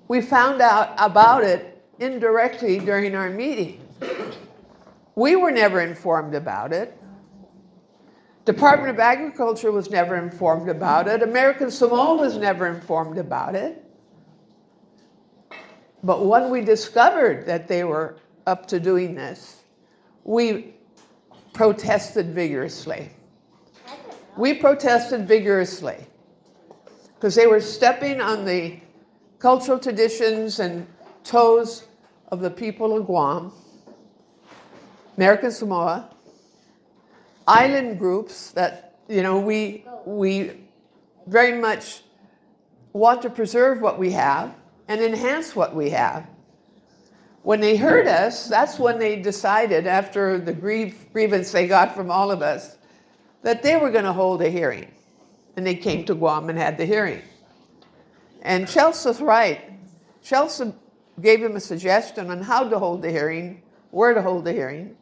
We found out about it indirectly during our meeting. We were never informed about it. Department of Agriculture was never informed about it. American Samoa was never informed about it. But when we discovered that they were up to doing this, we protested vigorously. We protested vigorously because they were stepping on the cultural traditions and toes of the people of Guam, American Samoa, island groups that, you know, we very much want to preserve what we have and enhance what we have. When they heard us, that's when they decided, after the grievance they got from all of us, that they were going to hold a hearing. And they came to Guam and had the hearing. And Chelsea's right. Chelsea gave him a suggestion on how to hold the hearing, where to hold the hearing.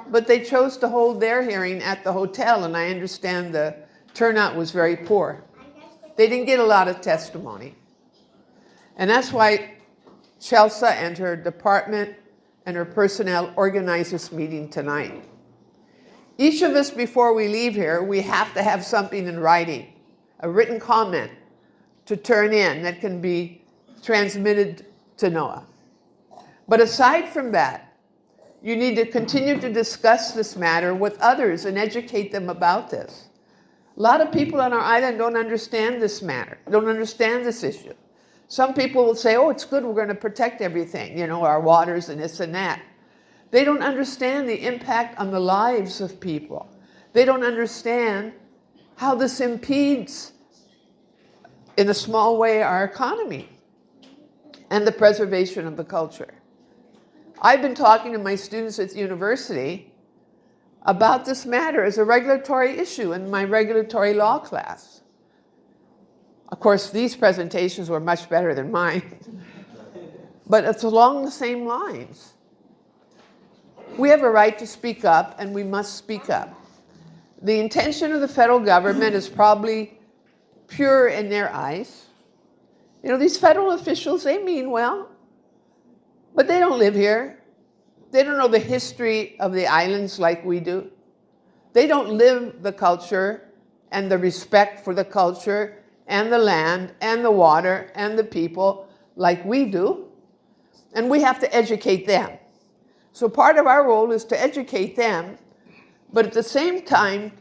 But they chose to hold their hearing at the hotel, and I understand the turnout was very poor. They didn't get a lot of testimony. And that's why Chelsea and her department and her personnel organized this meeting tonight. Each of us, before we leave here, we have to have something in writing, a written comment to turn in that can be transmitted to NOAA. But aside from that, you need to continue to discuss this matter with others and educate them about this. A lot of people on our island don't understand this matter, don't understand this issue. Some people will say, oh, it's good, we're going to protect everything, you know, our waters and this and that. They don't understand the impact on the lives of people. They don't understand how this impedes, in a small way, our economy and the preservation of the culture. I've been talking to my students at the university about this matter as a regulatory issue in my regulatory law class. Of course, these presentations were much better than mine, but it's along the same lines. We have a right to speak up, and we must speak up. The intention of the federal government is probably pure in their eyes, You know, these federal officials, they mean well, but they don't live here. They don't know the history of the islands like we do. They don't live the culture and the respect for the culture and the land and the water and the people like we do. And we have to educate them. So part of our role is to educate them, but at the same time,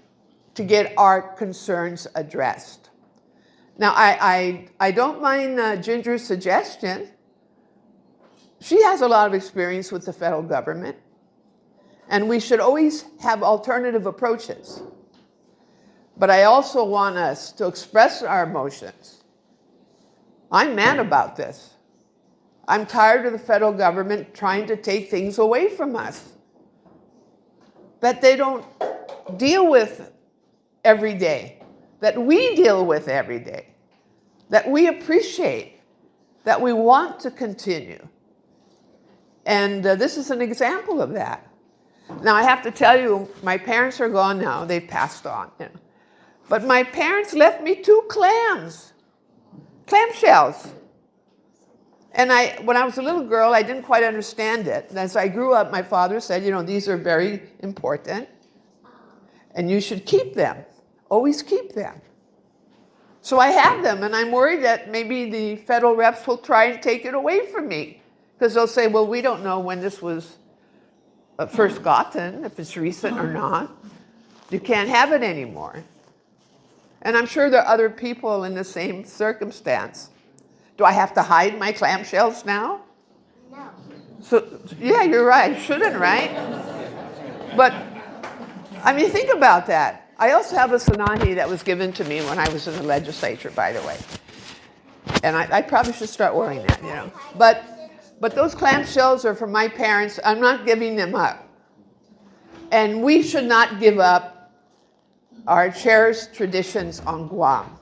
to get our concerns addressed. Now, I don't mind Ginger's suggestion. She has a lot of experience with the federal government, and we should always have alternative approaches. But I also want us to express our emotions. I'm mad about this. I'm tired of the federal government trying to take things away from us that they don't deal with every day, that we deal with every day, that we appreciate, that we want to continue. And this is an example of that. Now, I have to tell you, my parents are gone now. They've passed on. You know. But my parents left me 2 clams, clam shells. And when I was a little girl, I didn't quite understand it. And as I grew up, my father said, you know, these are very important, and you should keep them. Always keep them. So I have them, and I'm worried that maybe the federal reps will try and take it away from me. Because they'll say, well, we don't know when this was first gotten, if it's recent or not. You can't have it anymore. And I'm sure there are other people in the same circumstance. Do I have to hide my clamshells now? No. So, yeah, you're right. Shouldn't, right? But, I mean, think about that. I also have a Sanahi that was given to me when I was in the legislature, by the way. And I probably should start wearing that, you know. But those clamshells are from my parents. I'm not giving them up. And we should not give up our cherished traditions on Guam.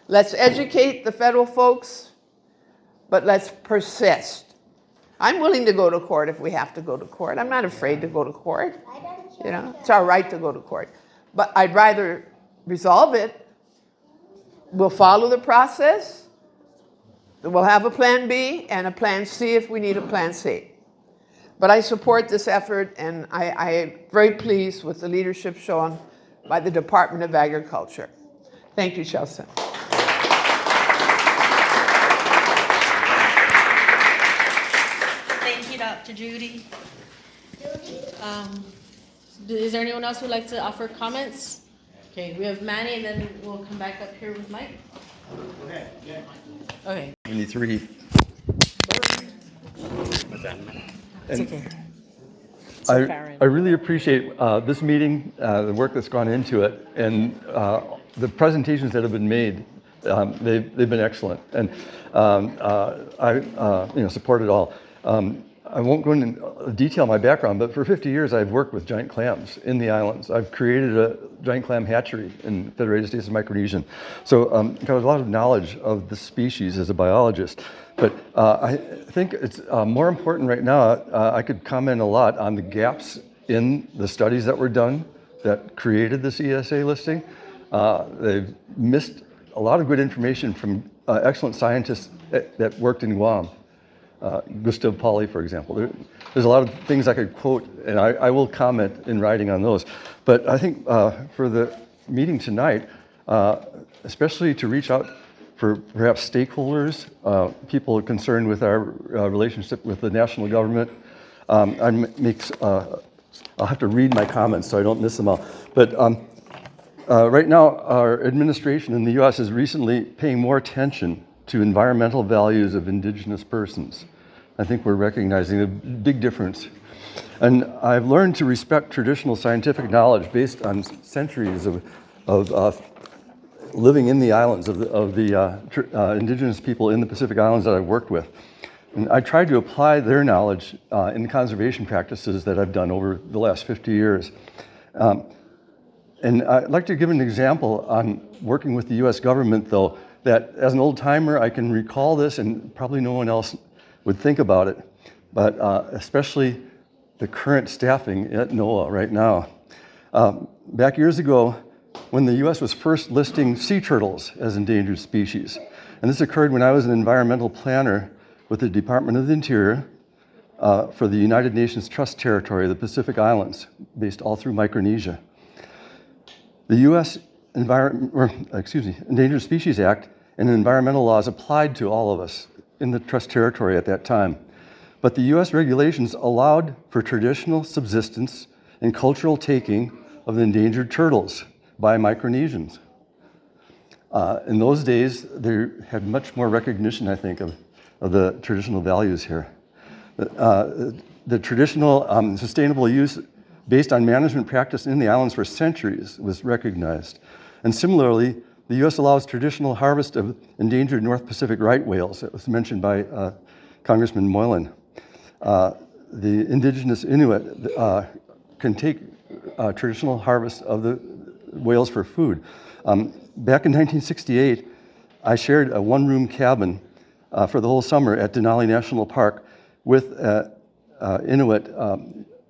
Let's educate the federal folks, but let's persist. I'm willing to go to court if we have to go to court. I'm not afraid to go to court. You know, it's our right to go to court. But I'd rather resolve it. We'll follow the process. We'll have a plan B and a plan C if we need a plan C. But I support this effort, and I am very pleased with the leadership shown by the Department of Agriculture. Thank you, Chelsea. Thank you, Dr. Judy. Is there anyone else who would like to offer comments? Okay, we have Manny, and then we'll come back up here with Mike. Okay. 73. It's okay. I really appreciate this meeting, the work that's gone into it, and the presentations that have been made. They've been excellent, and I support it all. I won't go into detail my background, but for 50 years I've worked with giant clams in the islands. I've created a giant clam hatchery in Federated States of Micronesia. So I've got a lot of knowledge of the species as a biologist. But I think it's more important right now, I could comment a lot on the gaps in the studies that were done that created this ESA listing. They've missed a lot of good information from excellent scientists that worked in Guam. Gustav Pauli, for example. There's a lot of things I could quote, and I will comment in writing on those. But I think for the meeting tonight, especially to reach out for perhaps stakeholders, people concerned with our relationship with the national government, I'll have to read my comments so I don't miss them all. But right now, our administration in the U.S. is recently paying more attention to environmental values of indigenous persons. I think we're recognizing a big difference. And I've learned to respect traditional scientific knowledge based on centuries of living in the islands, of the indigenous people in the Pacific Islands that I've worked with. And I tried to apply their knowledge in conservation practices that I've done over the last 50 years. And I'd like to give an example on working with the US government, though, that as an old timer, I can recall this, and probably no one else would think about it, but especially the current staffing at NOAA right now. Back years ago, when the US was first listing sea turtles as endangered species, And this occurred when I was an environmental planner with the Department of the Interior for the United Nations Trust Territory, the Pacific Islands, based all through Micronesia. The U.S. Endangered Species Act and environmental laws applied to all of us in the Trust Territory at that time. But the U.S. regulations allowed for traditional subsistence and cultural taking of the endangered turtles by Micronesians. In those days, they had much more recognition, I think, of the traditional values here. The traditional sustainable use based on management practice in the islands for centuries was recognized. And similarly, the U.S. allows traditional harvest of endangered North Pacific right whales. That was mentioned by Congressman Moylan. The indigenous Inuit can take traditional harvest of the whales for food. Back in 1968, I shared a one-room cabin for the whole summer at Denali National Park with an Inuit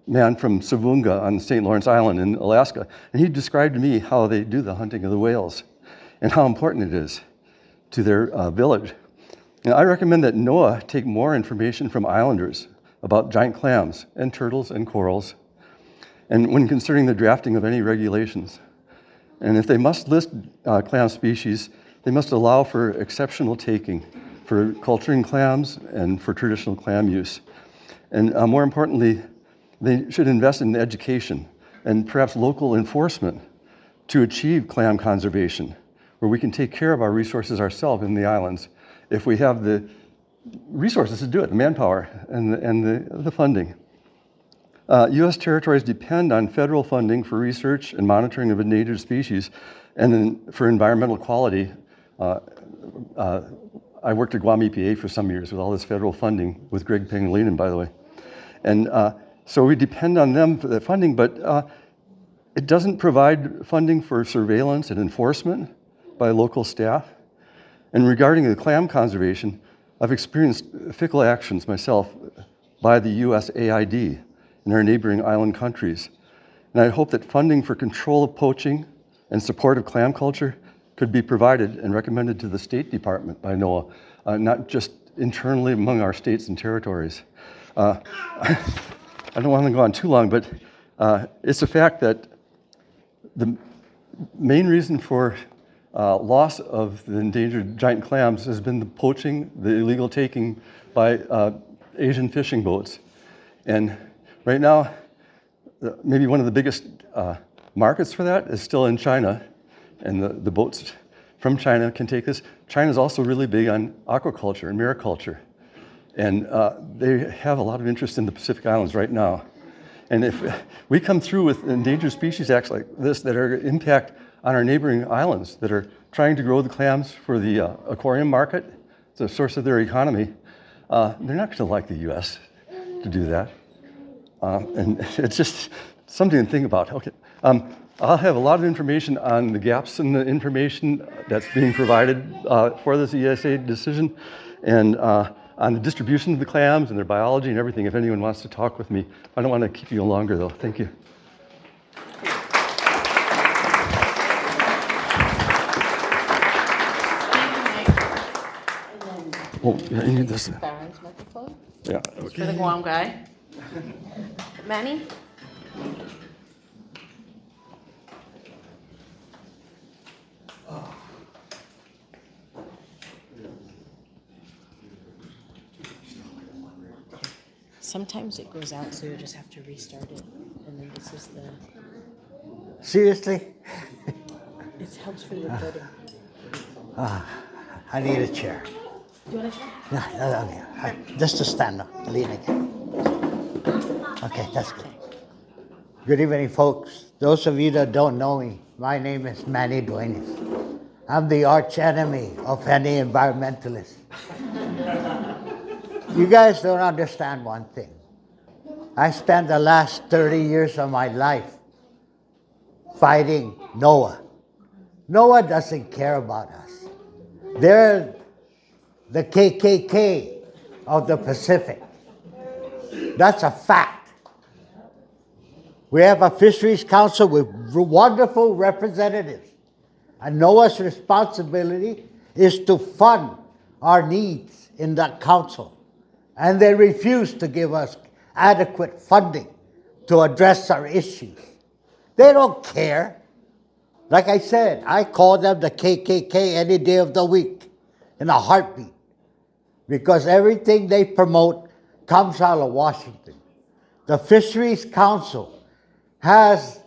man from Savunga on St. Lawrence Island in Alaska. And he described to me how they do the hunting of the whales and how important it is to their village. And I recommend that NOAA take more information from islanders about giant clams and turtles and corals, and when considering the drafting of any regulations. And if they must list clam species, they must allow for exceptional taking for culturing clams and for traditional clam use. And more importantly, they should invest in education and perhaps local enforcement to achieve clam conservation, where we can take care of our resources ourselves in the islands if we have the resources to do it, the manpower and the funding. U.S. territories depend on federal funding for research and monitoring of endangered species and then for environmental quality. I worked at Guam EPA for some years with all this federal funding with Greg Pangilinan, by the way. And so we depend on them for the funding, but it doesn't provide funding for surveillance and enforcement by local staff. And regarding the clam conservation, I've experienced fickle actions myself by the USAID in our neighboring island countries. And I hope that funding for control of poaching and support of clam culture could be provided and recommended to the State Department by NOAA, not just internally among our states and territories. I don't want to go on too long, but it's a fact that the main reason for loss of the endangered giant clams has been the poaching, the illegal taking by Asian fishing boats. And right now, maybe one of the biggest markets for that is still in China, and the boats from China can take this. China's also really big on aquaculture and mariculture, and they have a lot of interest in the Pacific Islands right now. And if we come through with endangered species acts like this that are impact on our neighboring islands that are trying to grow the clams for the aquarium market, it's a source of their economy, they're not going to like the U.S. to do that. And it's just something to think about. Okay, I'll have a lot of information on the gaps in the information that's being provided for this ESA decision, and on the distribution of the clams and their biology and everything, if anyone wants to talk with me. I don't want to keep you longer, though. Thank you. Oh, yeah, you need this. Barron's microphone. Yeah, For the Guam guy. Manny? Sometimes it goes out, so you just have to restart it. And then this is the, Seriously? it helps for the recording. I need a chair. Do you want a chair? No, just to stand up, lean again. Okay, that's good. Good evening, folks. Those of you that don't know me, my name is Manny Duenas. I'm the arch enemy of any environmentalist. You guys don't understand one thing. I spent the last 30 years of my life fighting NOAA. NOAA doesn't care about us. They're the KKK of the Pacific. That's a fact. We have a fisheries council with wonderful representatives. And NOAA's responsibility is to fund our needs in that council. And they refuse to give us adequate funding to address our issues. They don't care. Like I said, I call them the KKK any day of the week in a heartbeat, because everything they promote comes out of Washington. The Fisheries Council has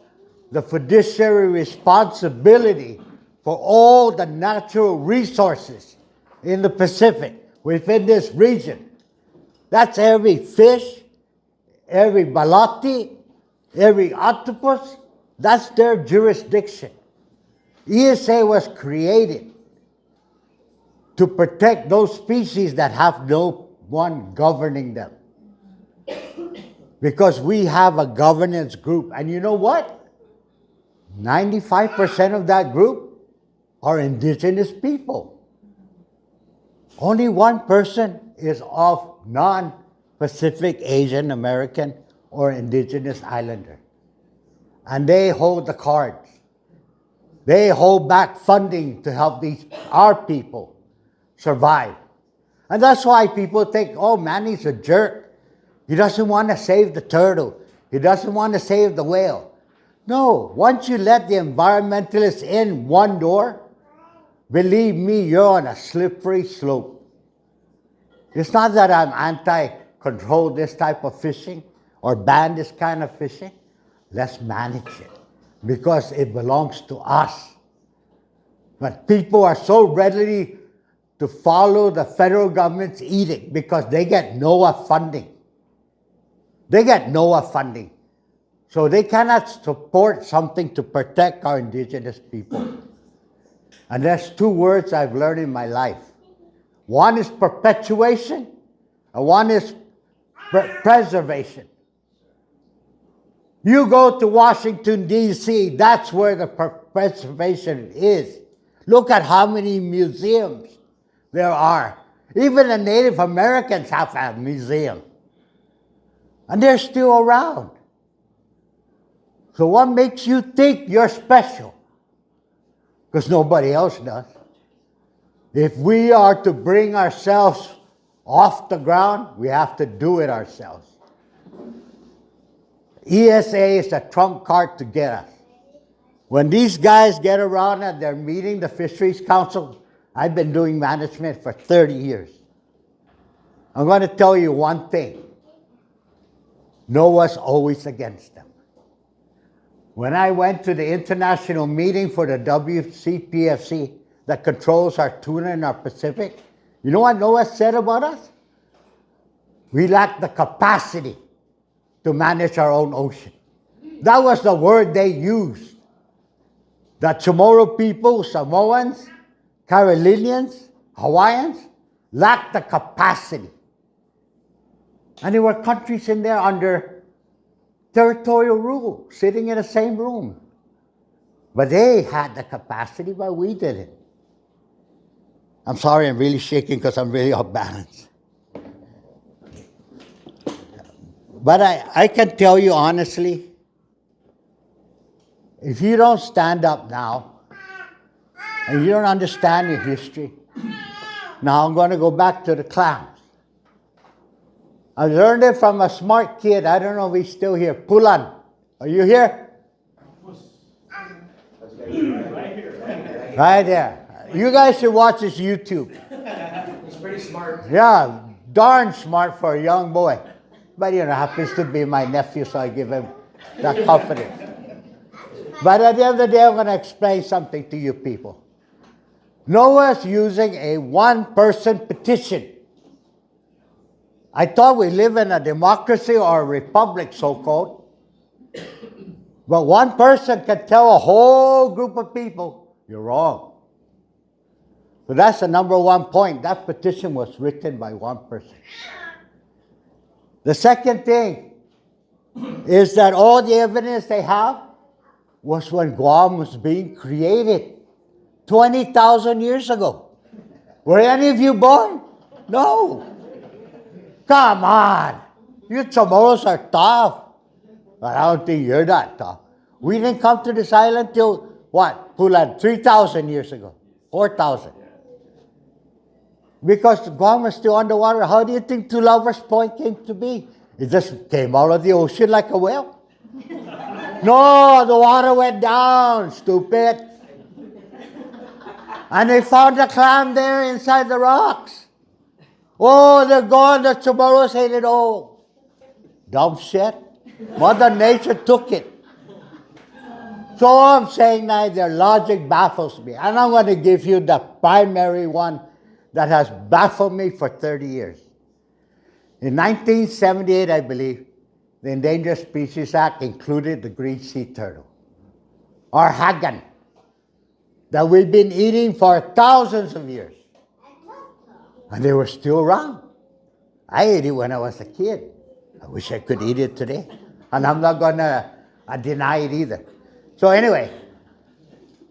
the fiduciary responsibility for all the natural resources in the Pacific within this region. That's every fish, every balati, every octopus. That's their jurisdiction. ESA was created to protect those species that have no one governing them. Because we have a governance group. And you know what? 95% of that group are indigenous people. Only 1% is of non-Pacific Asian American or indigenous islander. And they hold the cards. They hold back funding to help our people survive. And that's why people think, oh, Manny's a jerk. He doesn't want to save the turtle. He doesn't want to save the whale. No, once you let the environmentalists in one door, believe me, you're on a slippery slope. It's not that I'm anti-control this type of fishing or ban this kind of fishing. Let's manage it because it belongs to us. But people are so ready to follow the federal government's edict because they get NOAA funding. They get NOAA funding. So they cannot support something to protect our indigenous people. And there's two words I've learned in my life. One is perpetuation, and one is preservation. You go to Washington, D.C., that's where the preservation is. Look at how many museums there are. Even the Native Americans have a museum. And they're still around. So what makes you think you're special? Because nobody else does. If we are to bring ourselves off the ground, we have to do it ourselves. ESA is a trump card to get us. When these guys get around and they're meeting the Fisheries Council, I've been doing management for 30 years. I'm going to tell you one thing. NOAA's always against them. When I went to the international meeting for the WCPFC that controls our tuna in our Pacific, you know what NOAA said about us? We lack the capacity to manage our own ocean. That was the word they used. The Chamorro people, Samoans, Carolinians, Hawaiians, lack the capacity. And there were countries in there under territorial rule, sitting in the same room. But they had the capacity, but we didn't. I'm sorry, I'm really shaking because I'm really off balance. But I can tell you honestly, if you don't stand up now, and you don't understand your history, now I'm going to go back to the clams. I learned it from a smart kid. I don't know if he's still here. Pulan, are you here? Right there. You guys should watch his YouTube. He's pretty smart. Yeah, darn smart for a young boy. But you know, happens to be my nephew, so I give him that confidence. But at the end of the day, I'm going to explain something to you people. NOAA's using a one-person petition. I thought we live in a democracy or a republic, so-called. But one person can tell a whole group of people, you're wrong. So that's the number one point. That petition was written by one person. The second thing is that all the evidence they have was when Guam was being created 20,000 years ago. Were any of you born? No. Come on. You Chamorros are tough. But I don't think you're that tough. We didn't come to this island till, what, Pulan, 3,000 years ago, 4,000. Because Guam was still underwater. How do you think Two Lovers Point came to be? It just came out of the ocean like a whale. No, the water went down, stupid. And they found the clam there inside the rocks. Oh, they're gone. The tomorrow's hated. Oh, dumb shit. Mother Nature took it. So all I'm saying now, their logic baffles me. And I'm going to give you the primary one that has baffled me for 30 years. In 1978, I believe, the Endangered Species Act included the green sea turtle, or hagan, that we've been eating for thousands of years. And they were still around. I ate it when I was a kid. I wish I could eat it today. And I'm not going to deny it either. So anyway,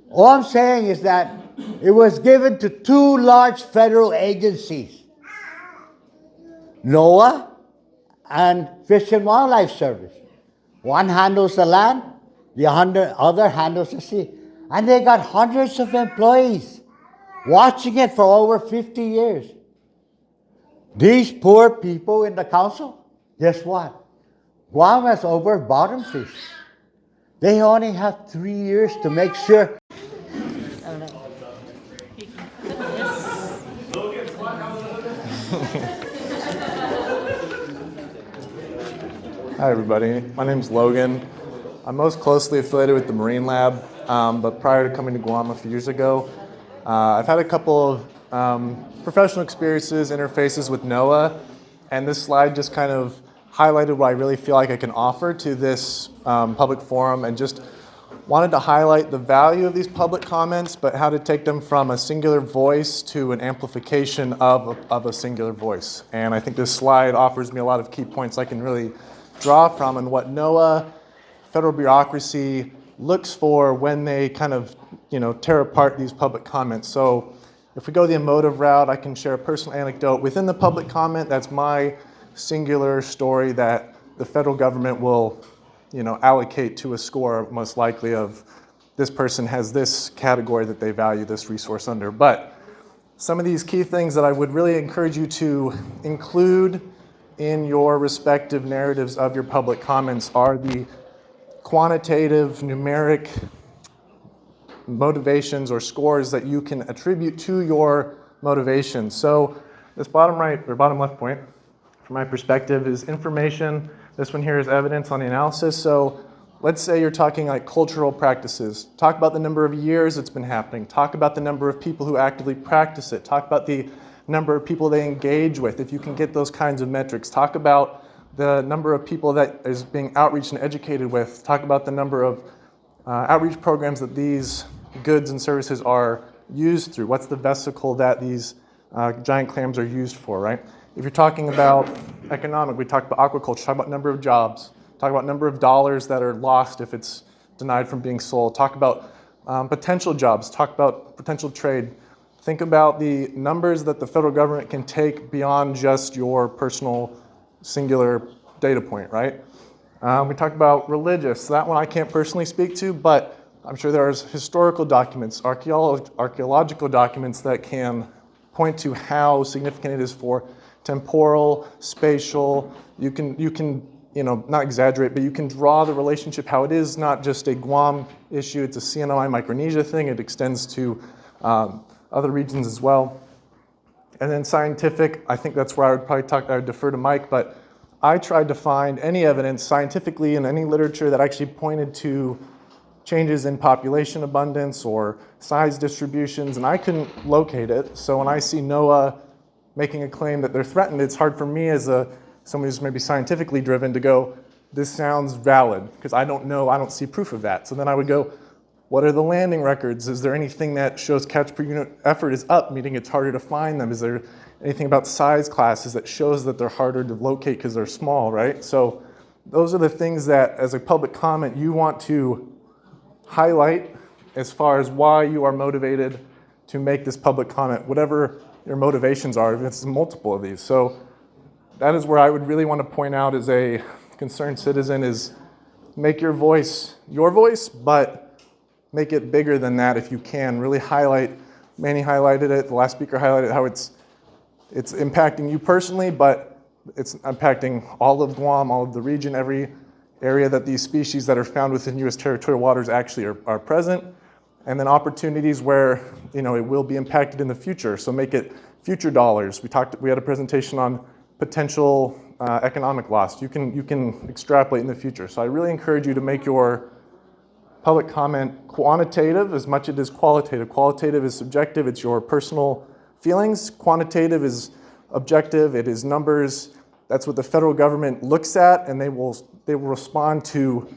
all I'm saying is that it was given to two large federal agencies, NOAA and Fish and Wildlife Service. One handles the land, the other handles the sea. And they got hundreds of employees watching it for over 50 years. These poor people in the council, guess what? Guam has over bottom fish. They only have 3 years to make sure. Hi everybody, my name's Logan. I'm most closely affiliated with the Marine Lab, but prior to coming to Guam a few years ago, I've had a couple of professional experiences, interfaces with NOAA, and this slide just kind of highlighted what I really feel like I can offer to this public forum, and just wanted to highlight the value of these public comments, but how to take them from a singular voice to an amplification of a singular voice. And I think this slide offers me a lot of key points I can really draw from, and what NOAA, federal bureaucracy, looks for when they kind of, tear apart these public comments. So if we go the emotive route, I can share a personal anecdote within the public comment. That's my singular story that the federal government will, allocate to a score, most likely, of this person has this category that they value this resource under. But some of these key things that I would really encourage you to include in your respective narratives of your public comments are the quantitative, numeric motivations or scores that you can attribute to your motivations. So this bottom right or bottom left point, from my perspective, is information. This one here is evidence on the analysis. So let's say you're talking like cultural practices. Talk about the number of years it's been happening. Talk about the number of people who actively practice it. Talk about the number of people they engage with, if you can get those kinds of metrics. Talk about the number of people that is being outreached and educated with. Talk about the number of outreach programs that these goods and services are used through. What's the vesicle that these giant clams are used for, right? If you're talking about economic, we talk about aquaculture, talk about number of jobs, talk about number of dollars that are lost if it's denied from being sold, talk about potential jobs, talk about potential trade. Think about the numbers that the federal government can take beyond just your personal singular data point, right? We talked about religious. That one I can't personally speak to, but I'm sure there's historical documents, archaeological documents that can point to how significant it is for temporal, spatial. You can not exaggerate, but you can draw the relationship, how it is not just a Guam issue, it's a CNOI Micronesia thing. It extends to other regions as well. And then scientific, I think that's where I would defer to Mike, but I tried to find any evidence scientifically in any literature that actually pointed to changes in population abundance or size distributions, and I couldn't locate it. So when I see NOAA making a claim that they're threatened, it's hard for me as someone who's maybe scientifically driven to go, this sounds valid, because I don't know, I don't see proof of that. So then I would go, what are the landing records? Is there anything that shows catch per unit effort is up, meaning it's harder to find them? Is there anything about size classes that shows that they're harder to locate because they're small, right? So those are the things that, as a public comment, you want to highlight as far as why you are motivated to make this public comment, whatever your motivations are, if it's multiple of these. So that is where I would really want to point out as a concerned citizen is make your voice, but make it bigger than that if you can. Really highlight, Manny highlighted it, the last speaker highlighted how it's It's impacting you personally, but it's impacting all of Guam, all of the region, every area that these species that are found within U.S. territorial waters actually are present. And then opportunities where, it will be impacted in the future. So make it future dollars. We had a presentation on potential economic loss. You can extrapolate in the future. So I really encourage you to make your public comment quantitative as much as it is qualitative. Qualitative is subjective, it's your personal feelings. Quantitative is objective, it is numbers. That's what the federal government looks at, and they will respond to,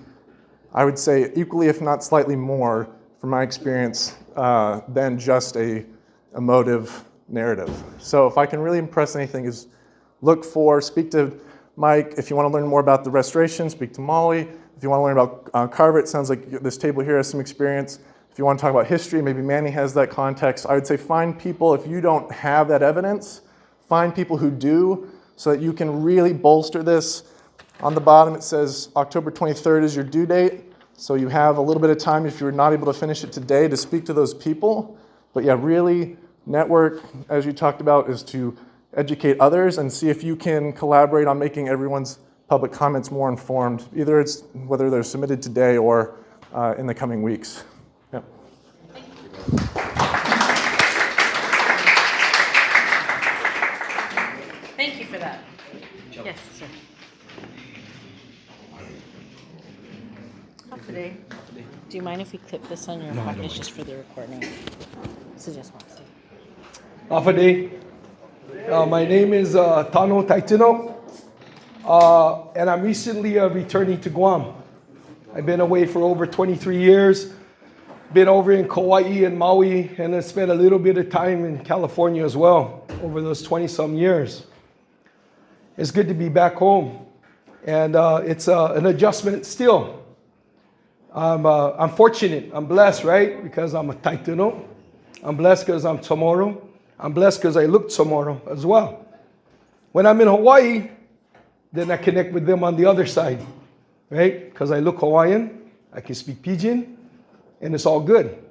I would say, equally if not slightly more, from my experience, than just a emotive narrative. So if I can really impress anything is speak to Mike. If you want to learn more about the restoration, speak to Molly. If you want to learn about Carver, it sounds like this table here has some experience. If you want to talk about history, maybe Manny has that context. I would say find people, if you don't have that evidence, find people who do so that you can really bolster this. On the bottom it says October 23rd is your due date. So you have a little bit of time if you're not able to finish it today to speak to those people. But yeah, really network, as you talked about, is to educate others and see if you can collaborate on making everyone's public comments more informed, whether they're submitted today or in the coming weeks. Yeah. Thank you for that. Yes, sir. Today. Do you mind if we clip this on your package just for the recording? So just one second. Afade. My name is Tano Taitino, and I'm recently returning to Guam. I've been away for over 23 years, been over in Kauai and Maui, and I spent a little bit of time in California as well over those 20-some years. It's good to be back home, and it's an adjustment still. I'm fortunate, I'm blessed, right? Because I'm a Taitino. I'm blessed because I'm Chamorro. I'm blessed because I look Chamorro as well. When I'm in Hawaii, then I connect with them on the other side, right? Because I look Hawaiian, I can speak Pidgin, and it's all good.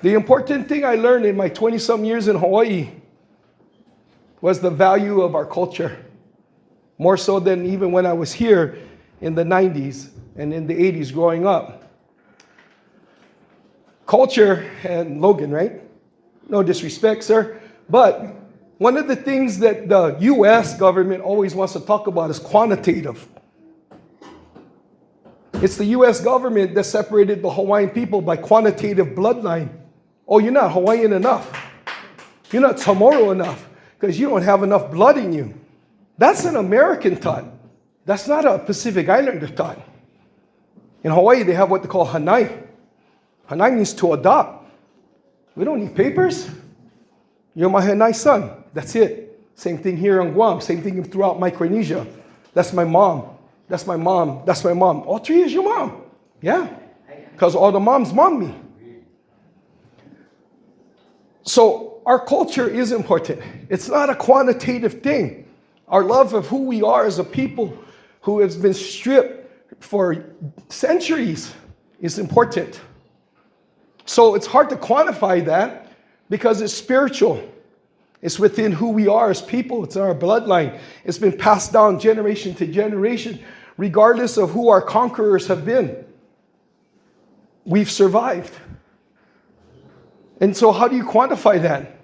The important thing I learned in my 20-some years in Hawaii was the value of our culture, more so than even when I was here in the 90s and in the 80s growing up. Culture, and Logan, right? No disrespect, sir, but one of the things that the US government always wants to talk about is quantitative. It's the US government that separated the Hawaiian people by quantitative bloodline. Oh, you're not Hawaiian enough. You're not Chamorro enough because you don't have enough blood in you. That's an American thought. That's not a Pacific Islander thought. In Hawaii, they have what they call hanai. Hanai means to adopt. We don't need papers. You're my hanai son. That's it. Same thing here on Guam. Same thing throughout Micronesia. That's my mom. That's my mom. That's my mom. All three is your mom. Yeah. Because all the moms mom me. So our culture is important. It's not a quantitative thing. Our love of who we are as a people who has been stripped for centuries is important. So it's hard to quantify that because it's spiritual. It's within who we are as people. It's in our bloodline. It's been passed down generation to generation, regardless of who our conquerors have been. We've survived. And so how do you quantify that?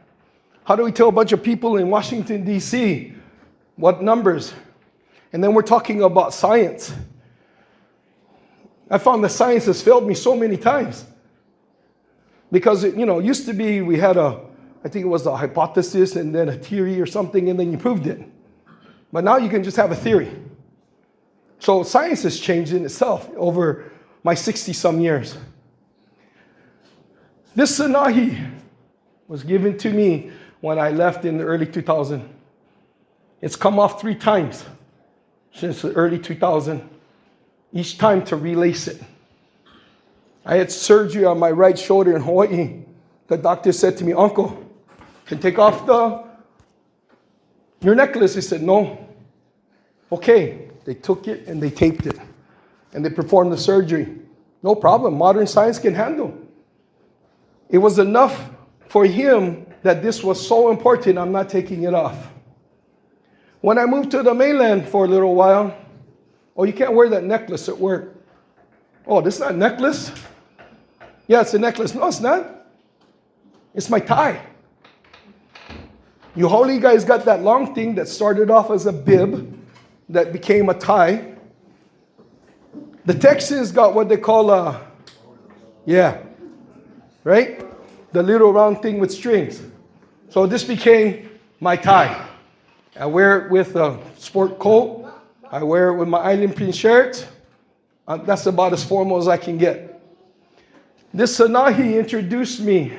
How do we tell a bunch of people in Washington, D.C. what numbers? And then we're talking about science. I found that science has failed me so many times. Because it used to be we had I think it was a hypothesis and then a theory or something, and then you proved it. But now you can just have a theory. So science has changed in itself over my 60-some years. This Sanahi was given to me when I left in the early 2000s. It's come off 3 times since the early 2000s, each time to relace it. I had surgery on my right shoulder in Hawaii. The doctor said to me, "Uncle, can you take off your necklace?" I said, "No." Okay, they took it and they taped it. And they performed the surgery. No problem, modern science can handle. It was enough for him that this was so important, I'm not taking it off. When I moved to the mainland for a little while, oh, you can't wear that necklace at work. Oh, this is not a necklace? Yeah, it's a necklace. No, it's not. It's my tie. You holy guys got that long thing that started off as a bib that became a tie. The Texans got what they call a, yeah, right? The little round thing with strings. So this became my tie. I wear it with a sport coat. I wear it with my island print shirt. That's about as formal as I can get. This Sanahi introduced me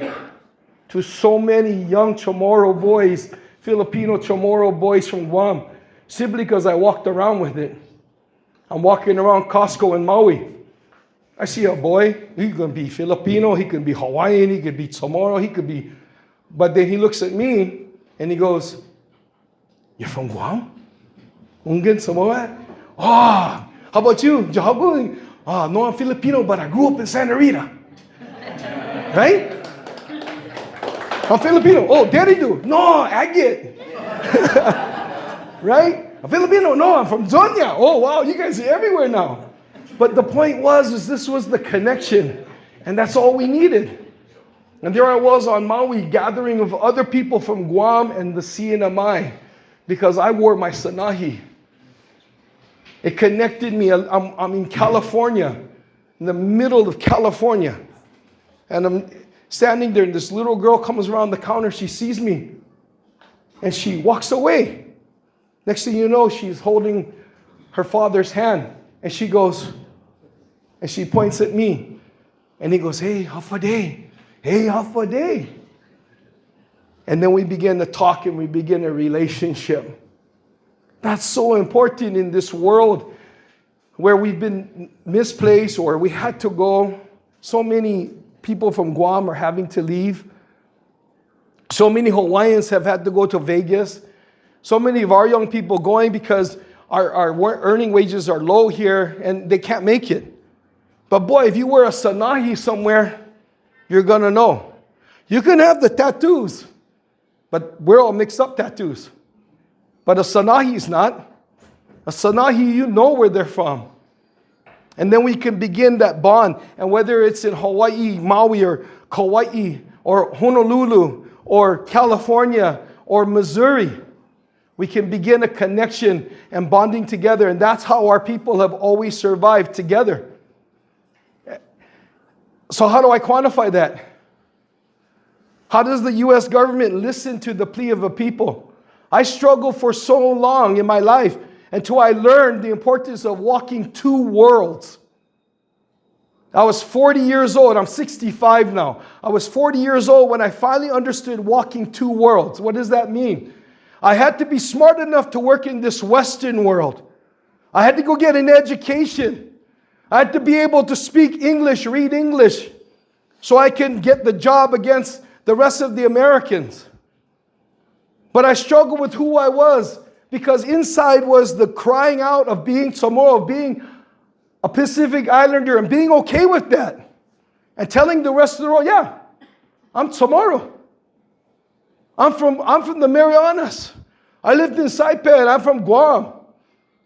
to so many young Chamorro boys, Filipino Chamorro boys from Guam, simply because I walked around with it. I'm walking around Costco in Maui. I see a boy, he could be Filipino, he could be Hawaiian, he could be Chamorro, he could be, but then he looks at me and he goes, "You're from Guam? Ungan Samoa? Oh, how about you? Jahabu? Oh, no, I'm Filipino, but I grew up in Santa Rita." Right? I'm Filipino. Oh, daddy do. No, Agate. Right? I'm Filipino. No, I'm from Zonia. Oh, wow, you guys are everywhere now. But the point was, this was the connection. And that's all we needed. And there I was on Maui, gathering of other people from Guam and the CNMI, because I wore my Sanahi. It connected me. I'm in California, in the middle of California. And I'm standing there, and this little girl comes around the counter. She sees me, and she walks away. Next thing you know, she's holding her father's hand, and she goes, and she points at me, and he goes, "Hey, Hafade. Hey, Hafade." And then we begin to talk, and we begin a relationship. That's so important in this world where we've been misplaced or we had to go. So many people from Guam are having to leave. So many Hawaiians have had to go to Vegas. So many of our young people going because our earning wages are low here and they can't make it. But boy, if you wear a Sanahi somewhere, you're going to know. You can have the tattoos, but we're all mixed up tattoos. But a Sanahi is not. A Sanahi, you know where they're from. And then we can begin that bond. And whether it's in Hawaii, Maui, or Kauai, or Honolulu, or California, or Missouri, we can begin a connection and bonding together. And that's how our people have always survived together. So how do I quantify that? How does the U.S. government listen to the plea of a people? I struggled for so long in my life until I learned the importance of walking two worlds. I was 40 years old. I'm 65 now. I was 40 years old when I finally understood walking two worlds. What does that mean? I had to be smart enough to work in this Western world. I had to go get an education. I had to be able to speak English, read English, so I can get the job against the rest of the Americans. But I struggled with who I was because inside was the crying out of being Samoa, of being a Pacific Islander and being okay with that. And telling the rest of the world, yeah, I'm Chamorro. I'm from the Marianas. I lived in Saipan. I'm from Guam.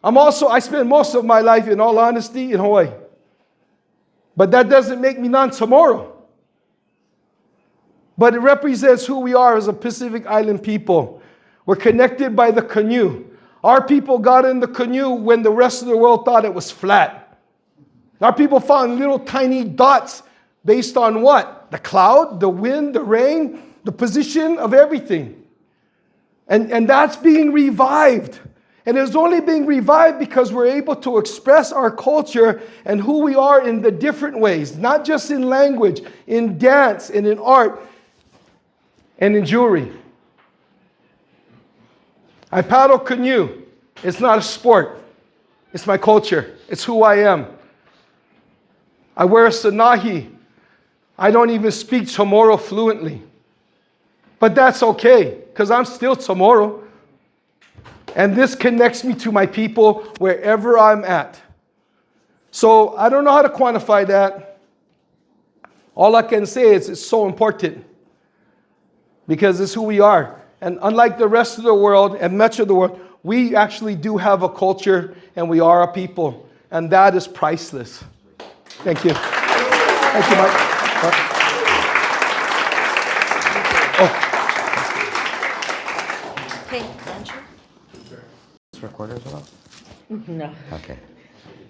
I spent most of my life, in all honesty, in Hawaii. But that doesn't make me non-Chamorro. But it represents who we are as a Pacific Island people. We're connected by the canoe. Our people got in the canoe when the rest of the world thought it was flat. Our people found little tiny dots based on what? The cloud, the wind, the rain, the position of everything. And that's being revived. And it's only being revived because we're able to express our culture and who we are in the different ways. Not just in language, in dance, and in art, and in jewelry. I paddle canoe. It's not a sport. It's my culture. It's who I am. I wear a Sanahi. I don't even speak Chamorro fluently. But that's okay, because I'm still Chamorro. And this connects me to my people wherever I'm at. So I don't know how to quantify that. All I can say is it's so important. because it's who we are. And unlike the rest of the world and much of the world, we actually do have a culture and we are a people. And that is priceless. Thank you. Thank you, Mike. Hey, Andrew? This recorder as well? No. Okay.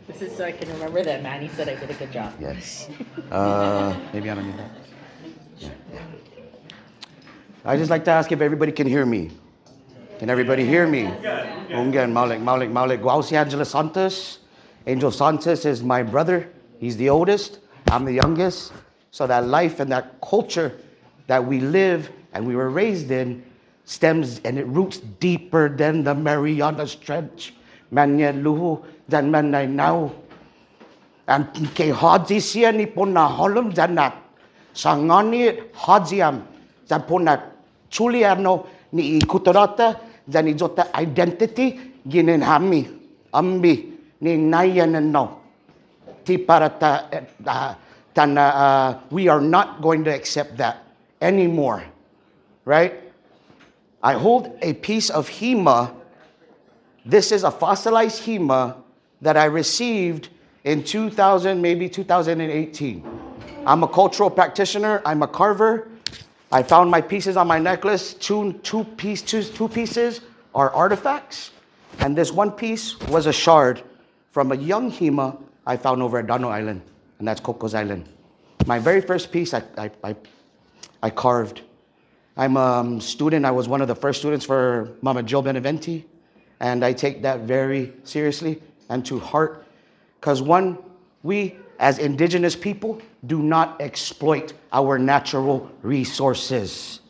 This is so I can remember that Manny said I did a good job. Yes. Maybe I don't need that. Yeah. I just like to ask if everybody can hear me. Can everybody hear me? Ungan, Malik. Guausi Angela Santos. Angel Santos is my brother. He's the oldest. I'm the youngest. So that life and that culture that we live and we were raised in stems and it roots deeper than the Mariana Trench. Manya luhu dan manay now. And kay Haji siya ni po na holom janat. Sangani Hajiam. Dan po na chuliano ni ikutorata. Dan ijota identity ginin hami. Ambi ni nayan no. Ti parata we are not going to accept that anymore. Right? I hold a piece of hema. This is a fossilized hema that I received in 2000, maybe 2018. I'm a cultural practitioner. I'm a carver. I found my pieces on my necklace. Two pieces are artifacts. And this one piece was a shard from a young hema I found over at Dano Island. And that's Cocos Island. My very first piece I carved. I'm a student. I was one of the first students for Mama Jill Beneventi. And I take that very seriously and to heart. Because one, we as indigenous people do not exploit our natural resources.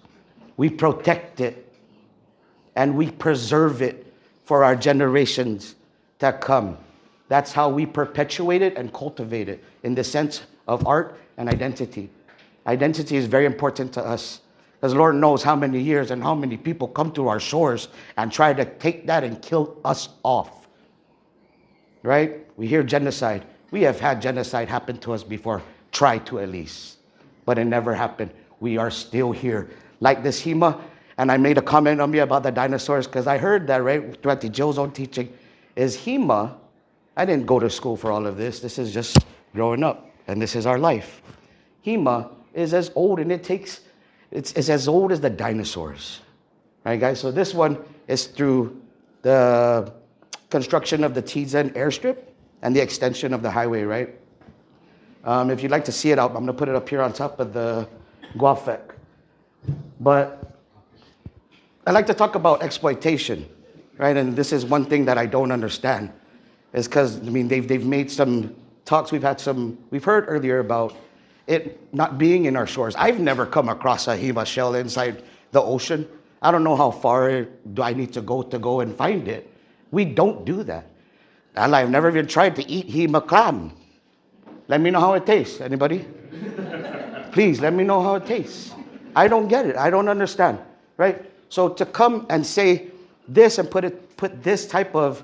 We protect it and we preserve it for our generations to come. That's how we perpetuate it and cultivate it in the sense of art and identity. Identity is very important to us. Because Lord knows how many years and how many people come to our shores and try to take that and kill us off. Right? We hear genocide. We have had genocide happen to us before. Try to at least. But it never happened. We are still here. Like this Hema. And I made a comment on me about the dinosaurs because I heard that, right? Throughout the Jill's own teaching. Is Hema. I didn't go to school for all of this. This is just growing up. And this is our life. Hema is as old and it's as old as the dinosaurs. Right, guys? So this one is through the construction of the Tizen airstrip and the extension of the highway, right? If you'd like to see it out, I'm going to put it up here on top of the Guafek. But I like to talk about exploitation, right? And this is one thing that I don't understand. Is because, I mean, they've made some talks. We've heard earlier about it not being in our shores. I've never come across a Hema shell inside the ocean. I don't know how far do I need to go and find it. We don't do that. And I've never even tried to eat Hema clam. Let me know how it tastes. Anybody? Please, let me know how it tastes. I don't get it. I don't understand. Right? So to come and say this and put this type of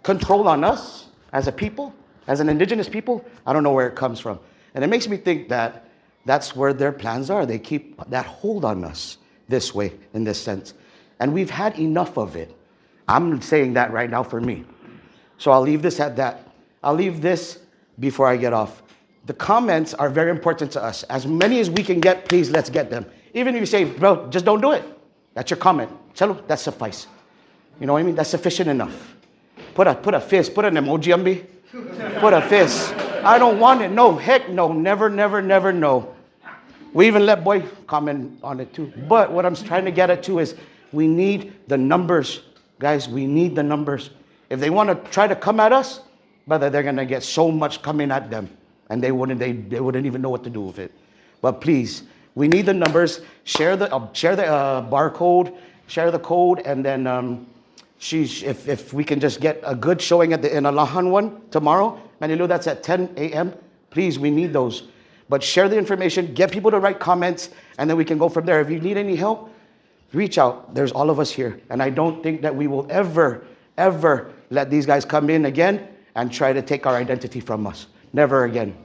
control on us as a people, as an indigenous people, I don't know where it comes from. And it makes me think that that's where their plans are. They keep that hold on us this way, in this sense. And we've had enough of it. I'm saying that right now for me. So I'll leave this at that. I'll leave this before I get off. The comments are very important to us. As many as we can get, please, let's get them. Even if you say, bro, just don't do it. That's your comment. Chalo, that suffice. You know what I mean? That's sufficient enough. Put a fist, put an emoji on me. Put a fist. I don't want it. No, heck no. Never, never, never, no. We even let Boy comment on it too. But what I'm trying to get at too is we need the numbers. Guys, we need the numbers. If they want to try to come at us, brother, they're going to get so much coming at them. And they wouldn't even know what to do with it. But please, we need the numbers. Share the barcode. Share the code. And then if we can just get a good showing in Alahan one tomorrow. Manilu, that's at 10 a.m. Please, we need those. But share the information, get people to write comments, and then we can go from there. If you need any help, reach out. There's all of us here. And I don't think that we will ever let these guys come in again and try to take our identity from us. Never again.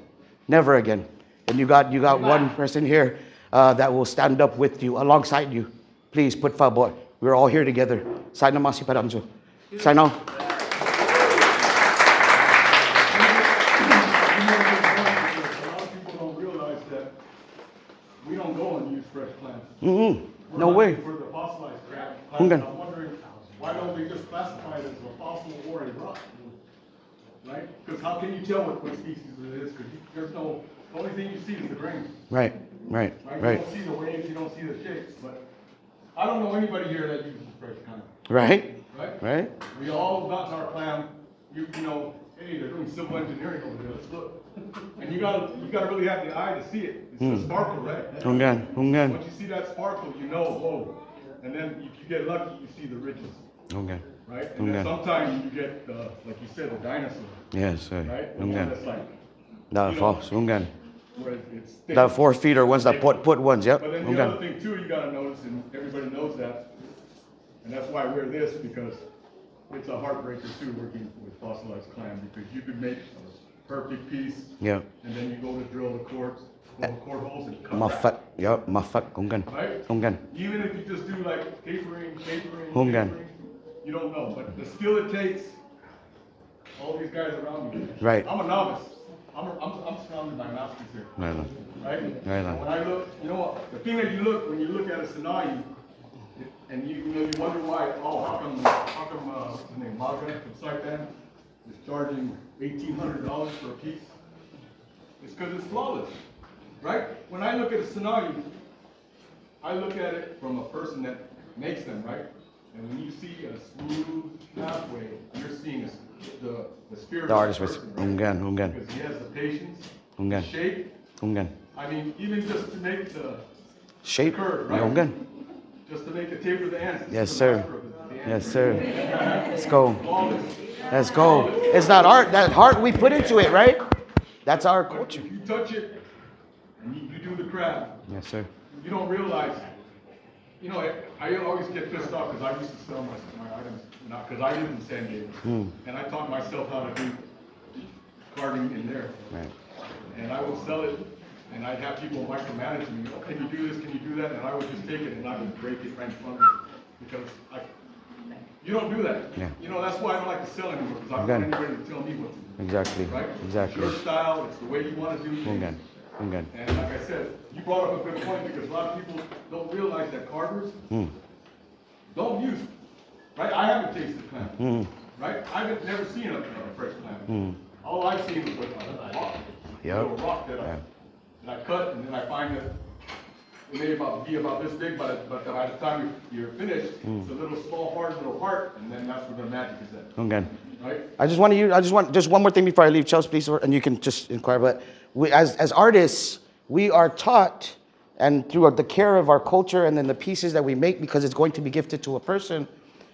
Never again. And you got one person here. that will stand up with you, alongside you. Please, por favor. We're all here together. Sign on, Masi Paramzo. Sign on. We don't go and use fresh clams. Mm-hmm. No way. For the fossilized crab. Okay. I'm wondering, why don't they just classify it as a fossil or a rock? Right? Because how can you tell what species it is? Because there's no, the only thing you see is the grain. Right. You don't see the waves, you don't see the shapes. But I don't know anybody here that uses fresh clam. Right. We all gotten our clam. You know, hey, they're doing civil engineering over there. Let's look. And you gotta really have the eye to see it. It's the sparkle, right? Once you see that sparkle, you know, whoa. And then if you get lucky, you see the ridges. Right? And then sometimes you get, like you said, the dinosaur. Yes, sir. Right? The one that's like, the 4 feeder ones that put ones, yep. But then the other thing too, you gotta notice, and everybody knows that, and that's why I wear this, because it's a heartbreaker too, working with fossilized clam, because you could make a perfect piece, and then you go to drill the core holes and cut right? Even if you just do like tapering, you don't know, but the skill it takes, all these guys around me. Right. I'm a novice. I'm surrounded by masters here. Right? When I look, you know what? The thing that you look, when you look at a Sinai, and you wonder why, how come what's his name, Maga from Saipan is charging $1,800 for a piece? It's because it's flawless. Right? When I look at a Sinai, I look at it from a person that makes them, right? And when you see a smooth pathway, you're seeing the spirit the artist of was the person, right? Because he has the patience, the shape. I mean, even just to make the shape, curve, right? Just to make the taper of the ants. Yes, sir. Yes, sir. Let's go. Let's go. It's that art, that heart we put into it, right? That's our culture. If you touch it and you do the craft, yes, sir. You don't realize. You know, I always get pissed off because I used to sell my items, because I live in San Diego, and I taught myself how to do carving in there. Right. And I would sell it, and I'd have people micromanage me. Oh, can you do this? Can you do that? And I would just take it and I would break it right in front of them, because you don't do that. Yeah. You know, that's why I don't like to sell anymore, because I don't want anybody to tell me what to do. Exactly. Right? Exactly. It's your style. It's the way you want to do things. And like I said, you brought up a good point, because a lot of people don't realize that carvers don't use, right? I haven't tasted clam, right? I've never seen a fresh clam. All I've seen is a rock, a little rock that I cut, and then I find that it may be about this big, but by the time you're finished, it's a little small, hard little heart, and then that's where the magic is at. Right? I just want just one more thing before I leave, Chelsea, please, and you can just inquire. But we, as artists, we are taught, and through the care of our culture and then the pieces that we make, because it's going to be gifted to a person,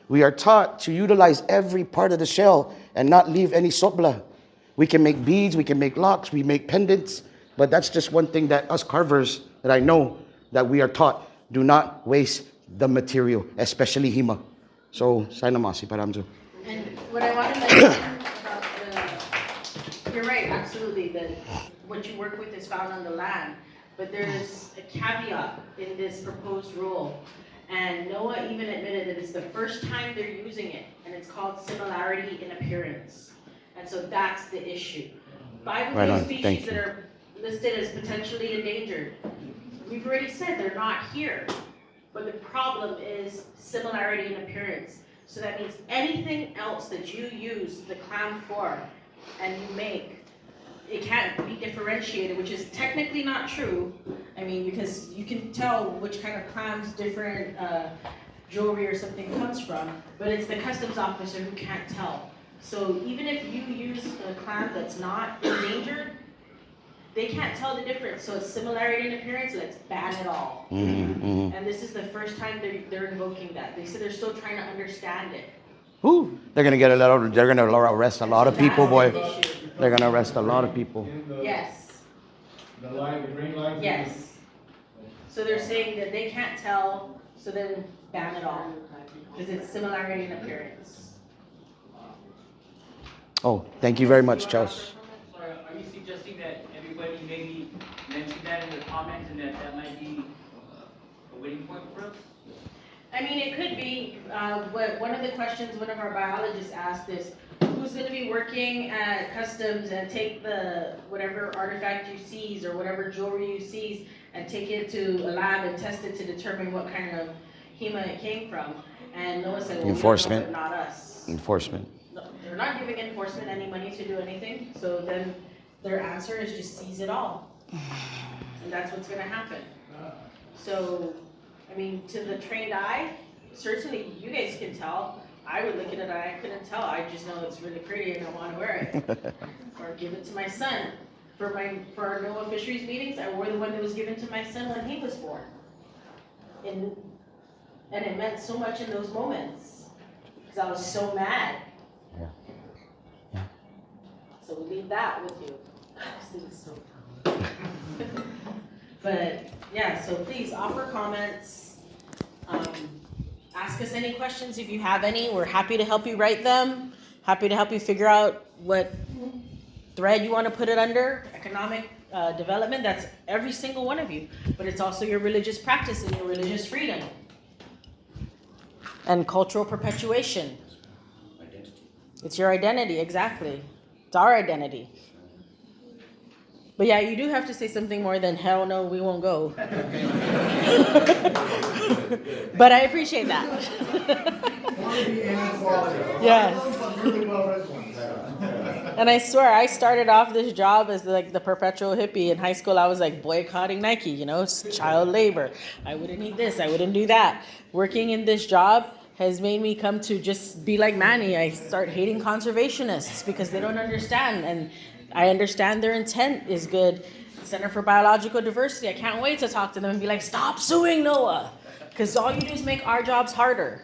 we are taught to utilize every part of the shell and not leave any sopla. We can make beads, we can make locks, we make pendants, but that's just one thing that us carvers, that I know, that we are taught, do not waste the material, especially hima. So, sainamasi paramzo. And what I want to mention about you're right, absolutely, that what you work with is found on the land, but there's a caveat in this proposed rule, and NOAA even admitted that it's the first time they're using it, and it's called similarity in appearance, and so that's the issue. 5 of those species that are listed as potentially endangered, we've already said they're not here, but the problem is similarity in appearance. So that means anything else that you use the clam for and you make, it can't be differentiated, which is technically not true. I mean, because you can tell which kind of clams different jewelry or something comes from, but it's the customs officer who can't tell. So even if you use a clam that's not endangered, they can't tell the difference. So it's similarity in appearance, let's ban it all. And this is the first time they're invoking that. They said they're still trying to understand it. Ooh, they're gonna arrest a lot of people, boy. They're gonna arrest a lot of people. Yes. The green line? Yes. So they're saying that they can't tell, so then ban it all. Because it's similarity in appearance. Oh, thank you very much, Charles. Sorry, are you suggesting that everybody maybe mention that in the comments and that might be I mean, it could be, what, one of the questions one of our biologists asked is, who's gonna be working at customs and take the, whatever artifact you seize or whatever jewelry you seize and take it to a lab and test it to determine what kind of HEMA it came from? And Noah said, well, Enforcement. we don't know, but not us. Enforcement. No, they're not giving enforcement any money to do anything, so then their answer is just seize it all. And that's what's gonna happen. So, I mean, to the trained eye, certainly you guys can tell. I would look at it, I couldn't tell. I just know it's really pretty and I want to wear it. Or give it to my son. For our NOAA fisheries meetings, I wore the one that was given to my son when he was born. And it meant so much in those moments because I was so mad. Yeah. So we leave that with you. This is so fun. But yeah, so please offer comments. Ask us any questions if you have any. We're happy to help you write them. Happy to help you figure out what thread you want to put it under. Economic development, that's every single one of you. But it's also your religious practice and your religious freedom. And cultural perpetuation. Identity. It's your identity, exactly. It's our identity. But yeah, you do have to say something more than hell no, we won't go. But I appreciate that. Yes. And I swear, I started off this job as like the perpetual hippie. In high school, I was like boycotting Nike, you know, it's child labor. I wouldn't eat this, I wouldn't do that. Working in this job has made me come to just be like Manny. I start hating conservationists because they don't understand. And I understand their intent is good. Center for Biological Diversity, I can't wait to talk to them and be like, stop suing NOAA. Because all you do is make our jobs harder.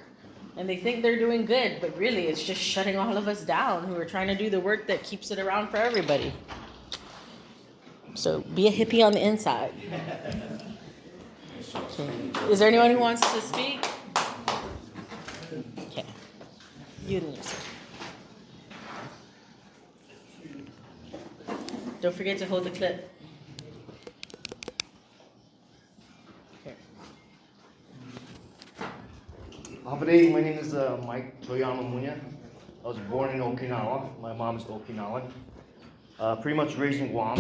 And they think they're doing good, but really it's just shutting all of us down who are trying to do the work that keeps it around for everybody. So be a hippie on the inside. Is there anyone who wants to speak? Okay. You and yourself. Don't forget to hold the clip. Here. My name is Mike Toyama Munya. I was born in Okinawa. My mom is Okinawan. Pretty much raised in Guam.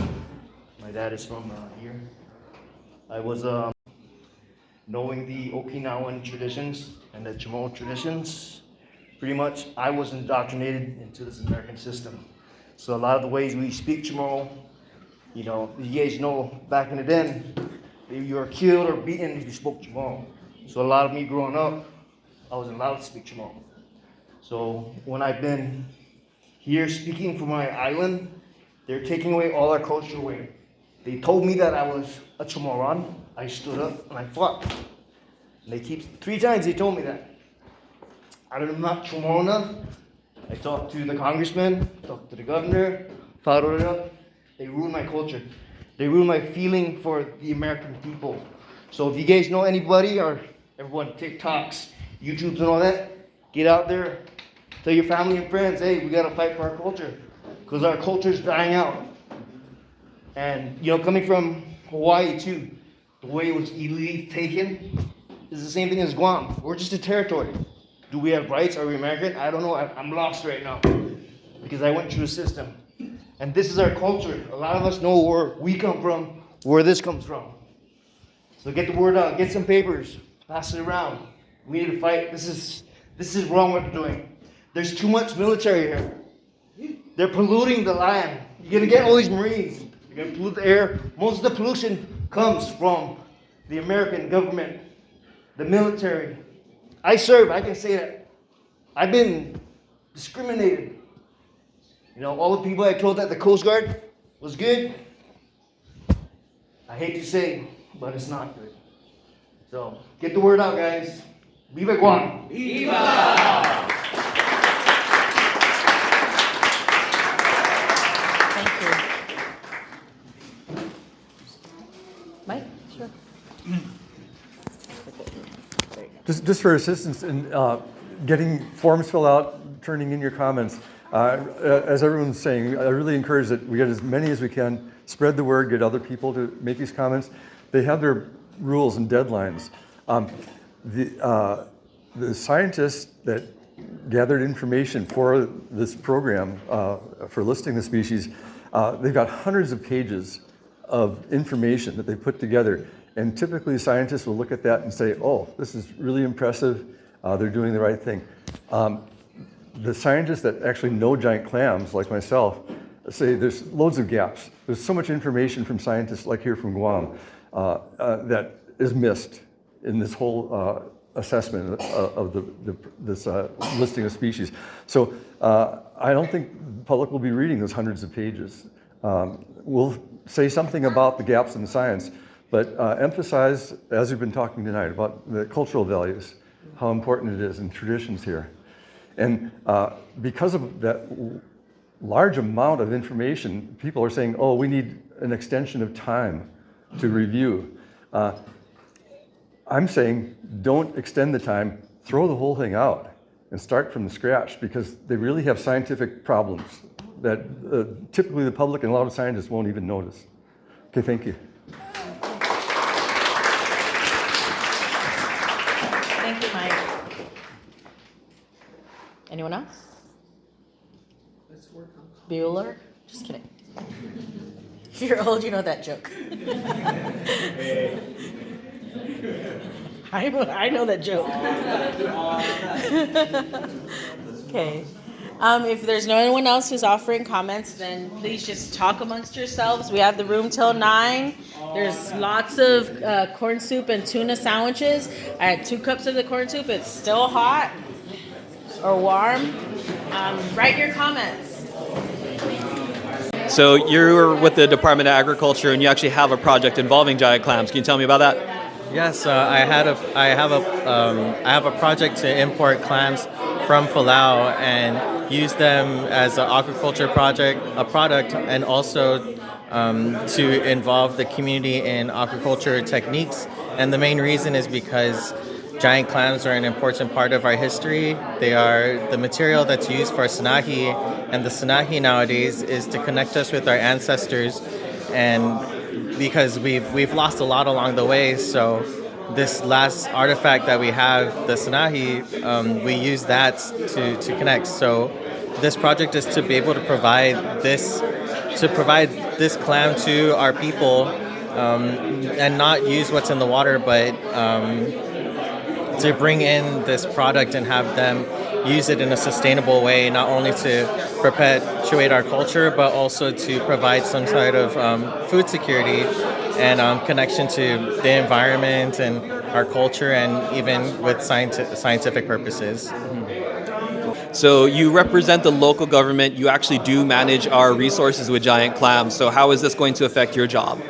My dad is from here. I was knowing the Okinawan traditions and the Chamorro traditions. Pretty much, I was indoctrinated into this American system. So a lot of the ways we speak Chamorro, you know, you guys know back in the day, you were killed or beaten if you spoke Chamorro. So a lot of me growing up, I wasn't allowed to speak Chamorro. So when I've been here speaking for my island, they're taking away all our culture away. They told me that I was a Chamorron. I stood up and I fought. And they keep, 3 times they told me that. I'm not Chamorro enough. I talked to the congressman, talked to the governor, followed it up. They ruined my culture. They ruined my feeling for the American people. So if you guys know anybody or everyone TikToks, YouTubes and all that, get out there, tell your family and friends, hey, we gotta fight for our culture. Because our culture's dying out. And you know, coming from Hawaii too, the way it was illegally taken is the same thing as Guam. We're just a territory. Do we have rights? Are we American? I don't know. I'm lost right now because I went through a system. And this is our culture. A lot of us know where we come from, where this comes from. So get the word out. Get some papers. Pass it around. We need to fight. This is wrong what they're doing. There's too much military here. They're polluting the land. You're going to get all these Marines. You're going to pollute the air. Most of the pollution comes from the American government, the military. I serve, I can say that. I've been discriminated. You know, all the people I told that the Coast Guard was good, I hate to say, but it's not good. So, get the word out, guys. Viva Guam! Viva! Mike, sure. Just for assistance in getting forms filled out, turning in your comments, as everyone's saying, I really encourage that we get as many as we can, spread the word, get other people to make these comments. They have their rules and deadlines. the scientists that gathered information for this program, for listing the species, they've got hundreds of pages of information that they put together. And typically scientists will look at that and say, oh, this is really impressive. They're doing the right thing. The scientists that actually know giant clams, like myself, say there's loads of gaps. There's so much information from scientists like here from Guam that is missed in this whole assessment of this listing of species. So I don't think the public will be reading those hundreds of pages. We'll say something about the gaps in the science, but emphasize, as we've been talking tonight, about the cultural values, how important it is, and traditions here. And because of that large amount of information, people are saying, oh, we need an extension of time to review. I'm saying don't extend the time, throw the whole thing out and start from the scratch, because they really have scientific problems that typically the public and a lot of scientists won't even notice. Okay, thank you. Thank you, Mike. Anyone else? Bueller? Just kidding. If you're old, you know that joke. I know that joke. Okay. If there's no one else who's offering comments, then please just talk amongst yourselves. We have the room till 9. There's lots of corn soup and tuna sandwiches. I had 2 cups of the corn soup. It's still hot or warm. Write your comments. So you're with the Department of Agriculture, and you actually have a project involving giant clams. Can you tell me about that? Yes, I have a project to import clams from Palau and use them as an aquaculture product, and also to involve the community in aquaculture techniques. And the main reason is because giant clams are an important part of our history. They are the material that's used for sanahi, and the sanahi nowadays is to connect us with our ancestors, and because we've lost a lot along the way, so this last artifact that we have, the sanahi, we use that to connect. So this project is to be able to provide this clam to our people, and not use what's in the water, but to bring in this product and have them use it in a sustainable way, not only to perpetuate our culture, but also to provide some sort of food security and connection to the environment and our culture, and even with scientific purposes. So you represent the local government. You actually do manage our resources with giant clams. So how is this going to affect your job?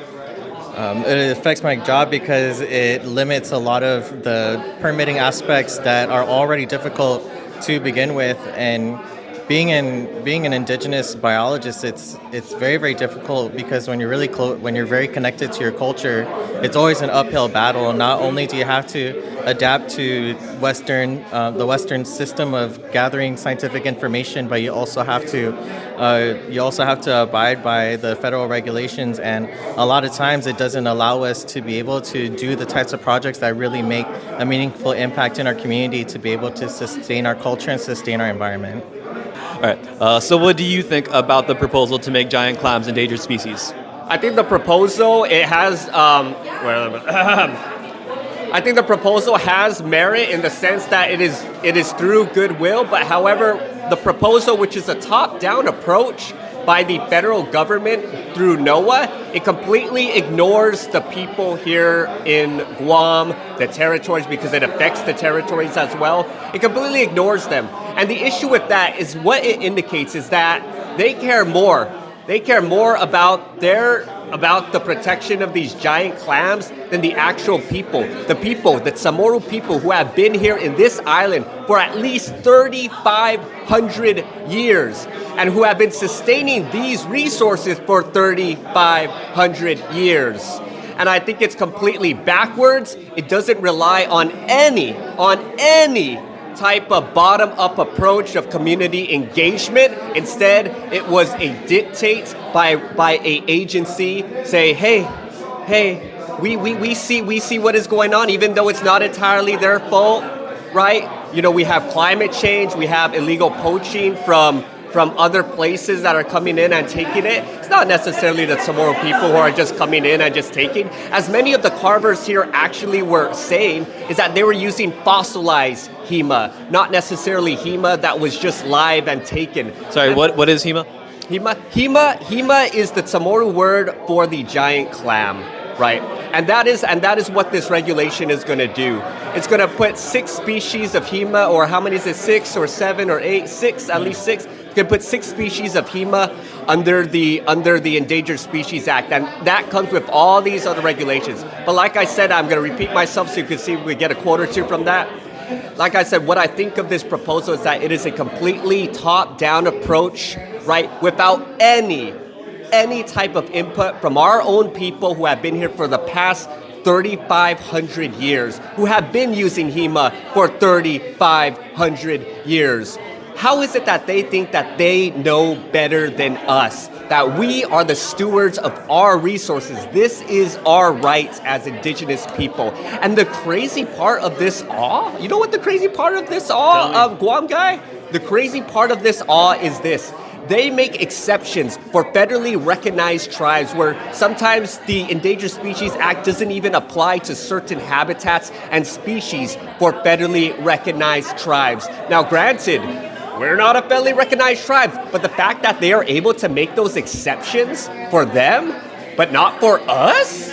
It affects my job because it limits a lot of the permitting aspects that are already difficult to begin with. And being an indigenous biologist, it's very, very difficult, because when you're really when you're very connected to your culture, it's always an uphill battle. Not only do you have to adapt to the Western system of gathering scientific information, but you also have to abide by the federal regulations, and a lot of times it doesn't allow us to be able to do the types of projects that really make a meaningful impact in our community, to be able to sustain our culture and sustain our environment. All right. So what do you think about the proposal to make giant clams endangered species? I think the proposal, it has, I think the proposal has merit in the sense that it is through goodwill, but however, the proposal, which is a top-down approach by the federal government through NOAA, it completely ignores the people here in Guam, the territories, because it affects the territories as well. It completely ignores them. And the issue with that is what it indicates is that they care more. They care more about the protection of these giant clams than the actual people. The Chamorro people who have been here in this island for at least 3,500 years and who have been sustaining these resources for 3,500 years. And I think it's completely backwards. It doesn't rely on any type of bottom-up approach of community engagement. Instead, it was a dictate by a agency say, hey, we see what is going on, even though it's not entirely their fault. right? You know, we have climate change, we have illegal poaching from other places that are coming in and taking it. It's not necessarily the Chamorro people who are just coming in and just taking. As many of the carvers here actually were saying, is that they were using fossilized Hema, not necessarily Hema that was just live and taken. Sorry, what is Hema? Hema is the Chamorro word for the giant clam, right? And that is what this regulation is going to do. It's going to put 6 species of Hema, or how many is it? 6 or 7 or 8? 6, at least 6. It's going to put 6 species of Hema under the Endangered Species Act, and that comes with all these other regulations. But like I said, I'm going to repeat myself so you can see if we get a quote or two from that. Like I said, what I think of this proposal is that it is a completely top-down approach, right, without any type of input from our own people who have been here for the past 3,500 years, who have been using Hema for 3,500 years. How is it that they think that they know better than us? That we are the stewards of our resources. This is our rights as indigenous people. And the crazy part of this all, you know what the crazy part of this all, Guam guy? The crazy part of this all is this. They make exceptions for federally recognized tribes where sometimes the Endangered Species Act doesn't even apply to certain habitats and species for federally recognized tribes. Now, granted, we're not a federally recognized tribe, but the fact that they are able to make those exceptions for them, but not for us?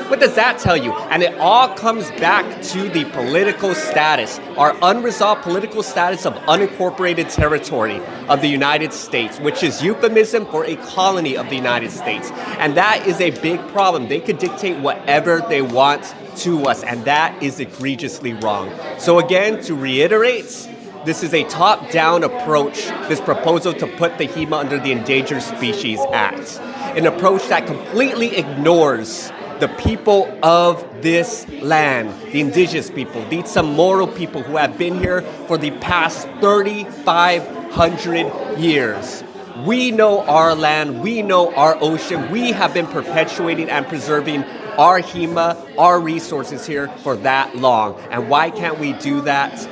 What does that tell you? And it all comes back to the political status, our unresolved political status of unincorporated territory of the United States, which is euphemism for a colony of the United States. And that is a big problem. They could dictate whatever they want to us, and that is egregiously wrong. So again, to reiterate, this is a top-down approach, this proposal to put the Hema under the Endangered Species Act, an approach that completely ignores the people of this land, the indigenous people, the Chamorro people who have been here for the past 3,500 years. We know our land, we know our ocean, we have been perpetuating and preserving our Hema, our resources here for that long. And why can't we do that?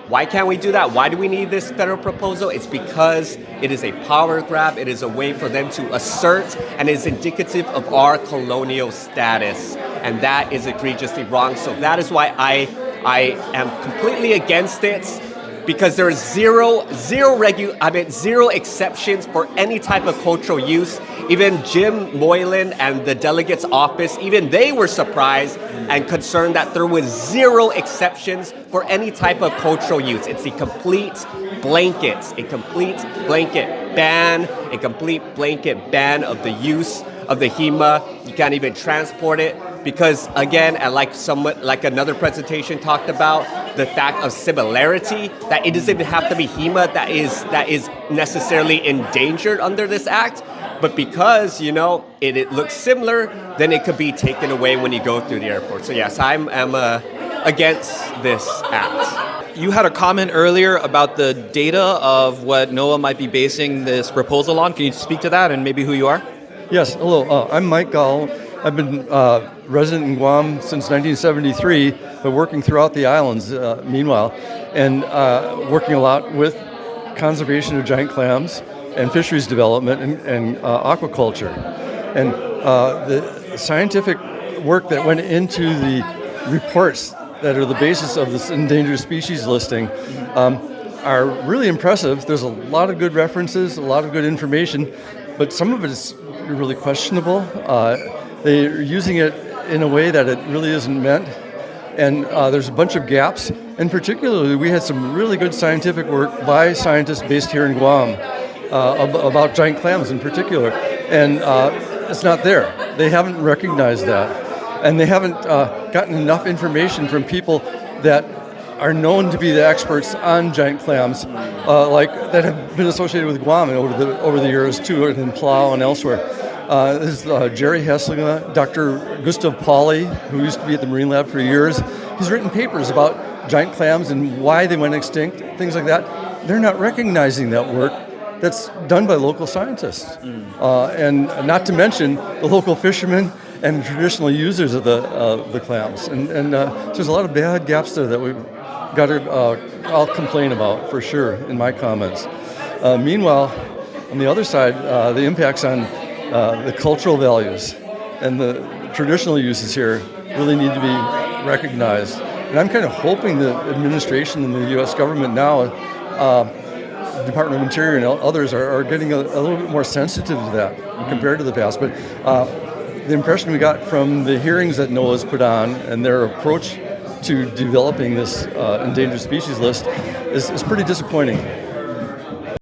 Why can't we do that? Why do we need this federal proposal? It's because it is a power grab. It is a way for them to assert, and it is indicative of our colonial status. And that is egregiously wrong. So that is why I am completely against it, because there is zero exceptions for any type of cultural use. Even Jim Moylan and the delegate's office, even they were surprised and concerned that there was 0 exceptions for any type of cultural use. It's a complete blanket ban of the use of the Hema. You can't even transport it because, again, and like another presentation talked about, the fact of similarity, that it doesn't even have to be Hema that is necessarily endangered under this act. But because, you know, it looks similar, then it could be taken away when you go through the airport. So yes, I'm against this act. You had a comment earlier about the data of what NOAA might be basing this proposal on. Can you speak to that and maybe who you are? Yes, hello. I'm Mike Gall. I've been resident in Guam since 1973, but working throughout the islands meanwhile, and working a lot with conservation of giant clams and fisheries development and aquaculture. And the scientific work that went into the reports that are the basis of this endangered species listing are really impressive. There's a lot of good references, a lot of good information, but some of it is really questionable. They're using it in a way that it really isn't meant. And there's a bunch of gaps. And particularly, we had some really good scientific work by scientists based here in Guam about giant clams in particular. And it's not there. They haven't recognized that. And they haven't gotten enough information from people that are known to be the experts on giant clams, like that have been associated with Guam over the years too, and in Palau and elsewhere. This is Jerry Hesslinger, Dr. Gustav Pauli, who used to be at the Marine Lab for years. He's written papers about giant clams and why they went extinct, things like that. They're not recognizing that work that's done by local scientists. And not to mention the local fishermen and traditional users of the clams. And so there's a lot of bad gaps there that we I'll complain about for sure in my comments. Meanwhile, on the other side, the impacts on the cultural values and the traditional uses here really need to be recognized. And I'm kind of hoping the administration and the U.S. government now, Department of Interior and others are getting a little bit more sensitive to that compared to the past. But the impression we got from the hearings that NOAA's put on and their approach to developing this endangered species list is pretty disappointing.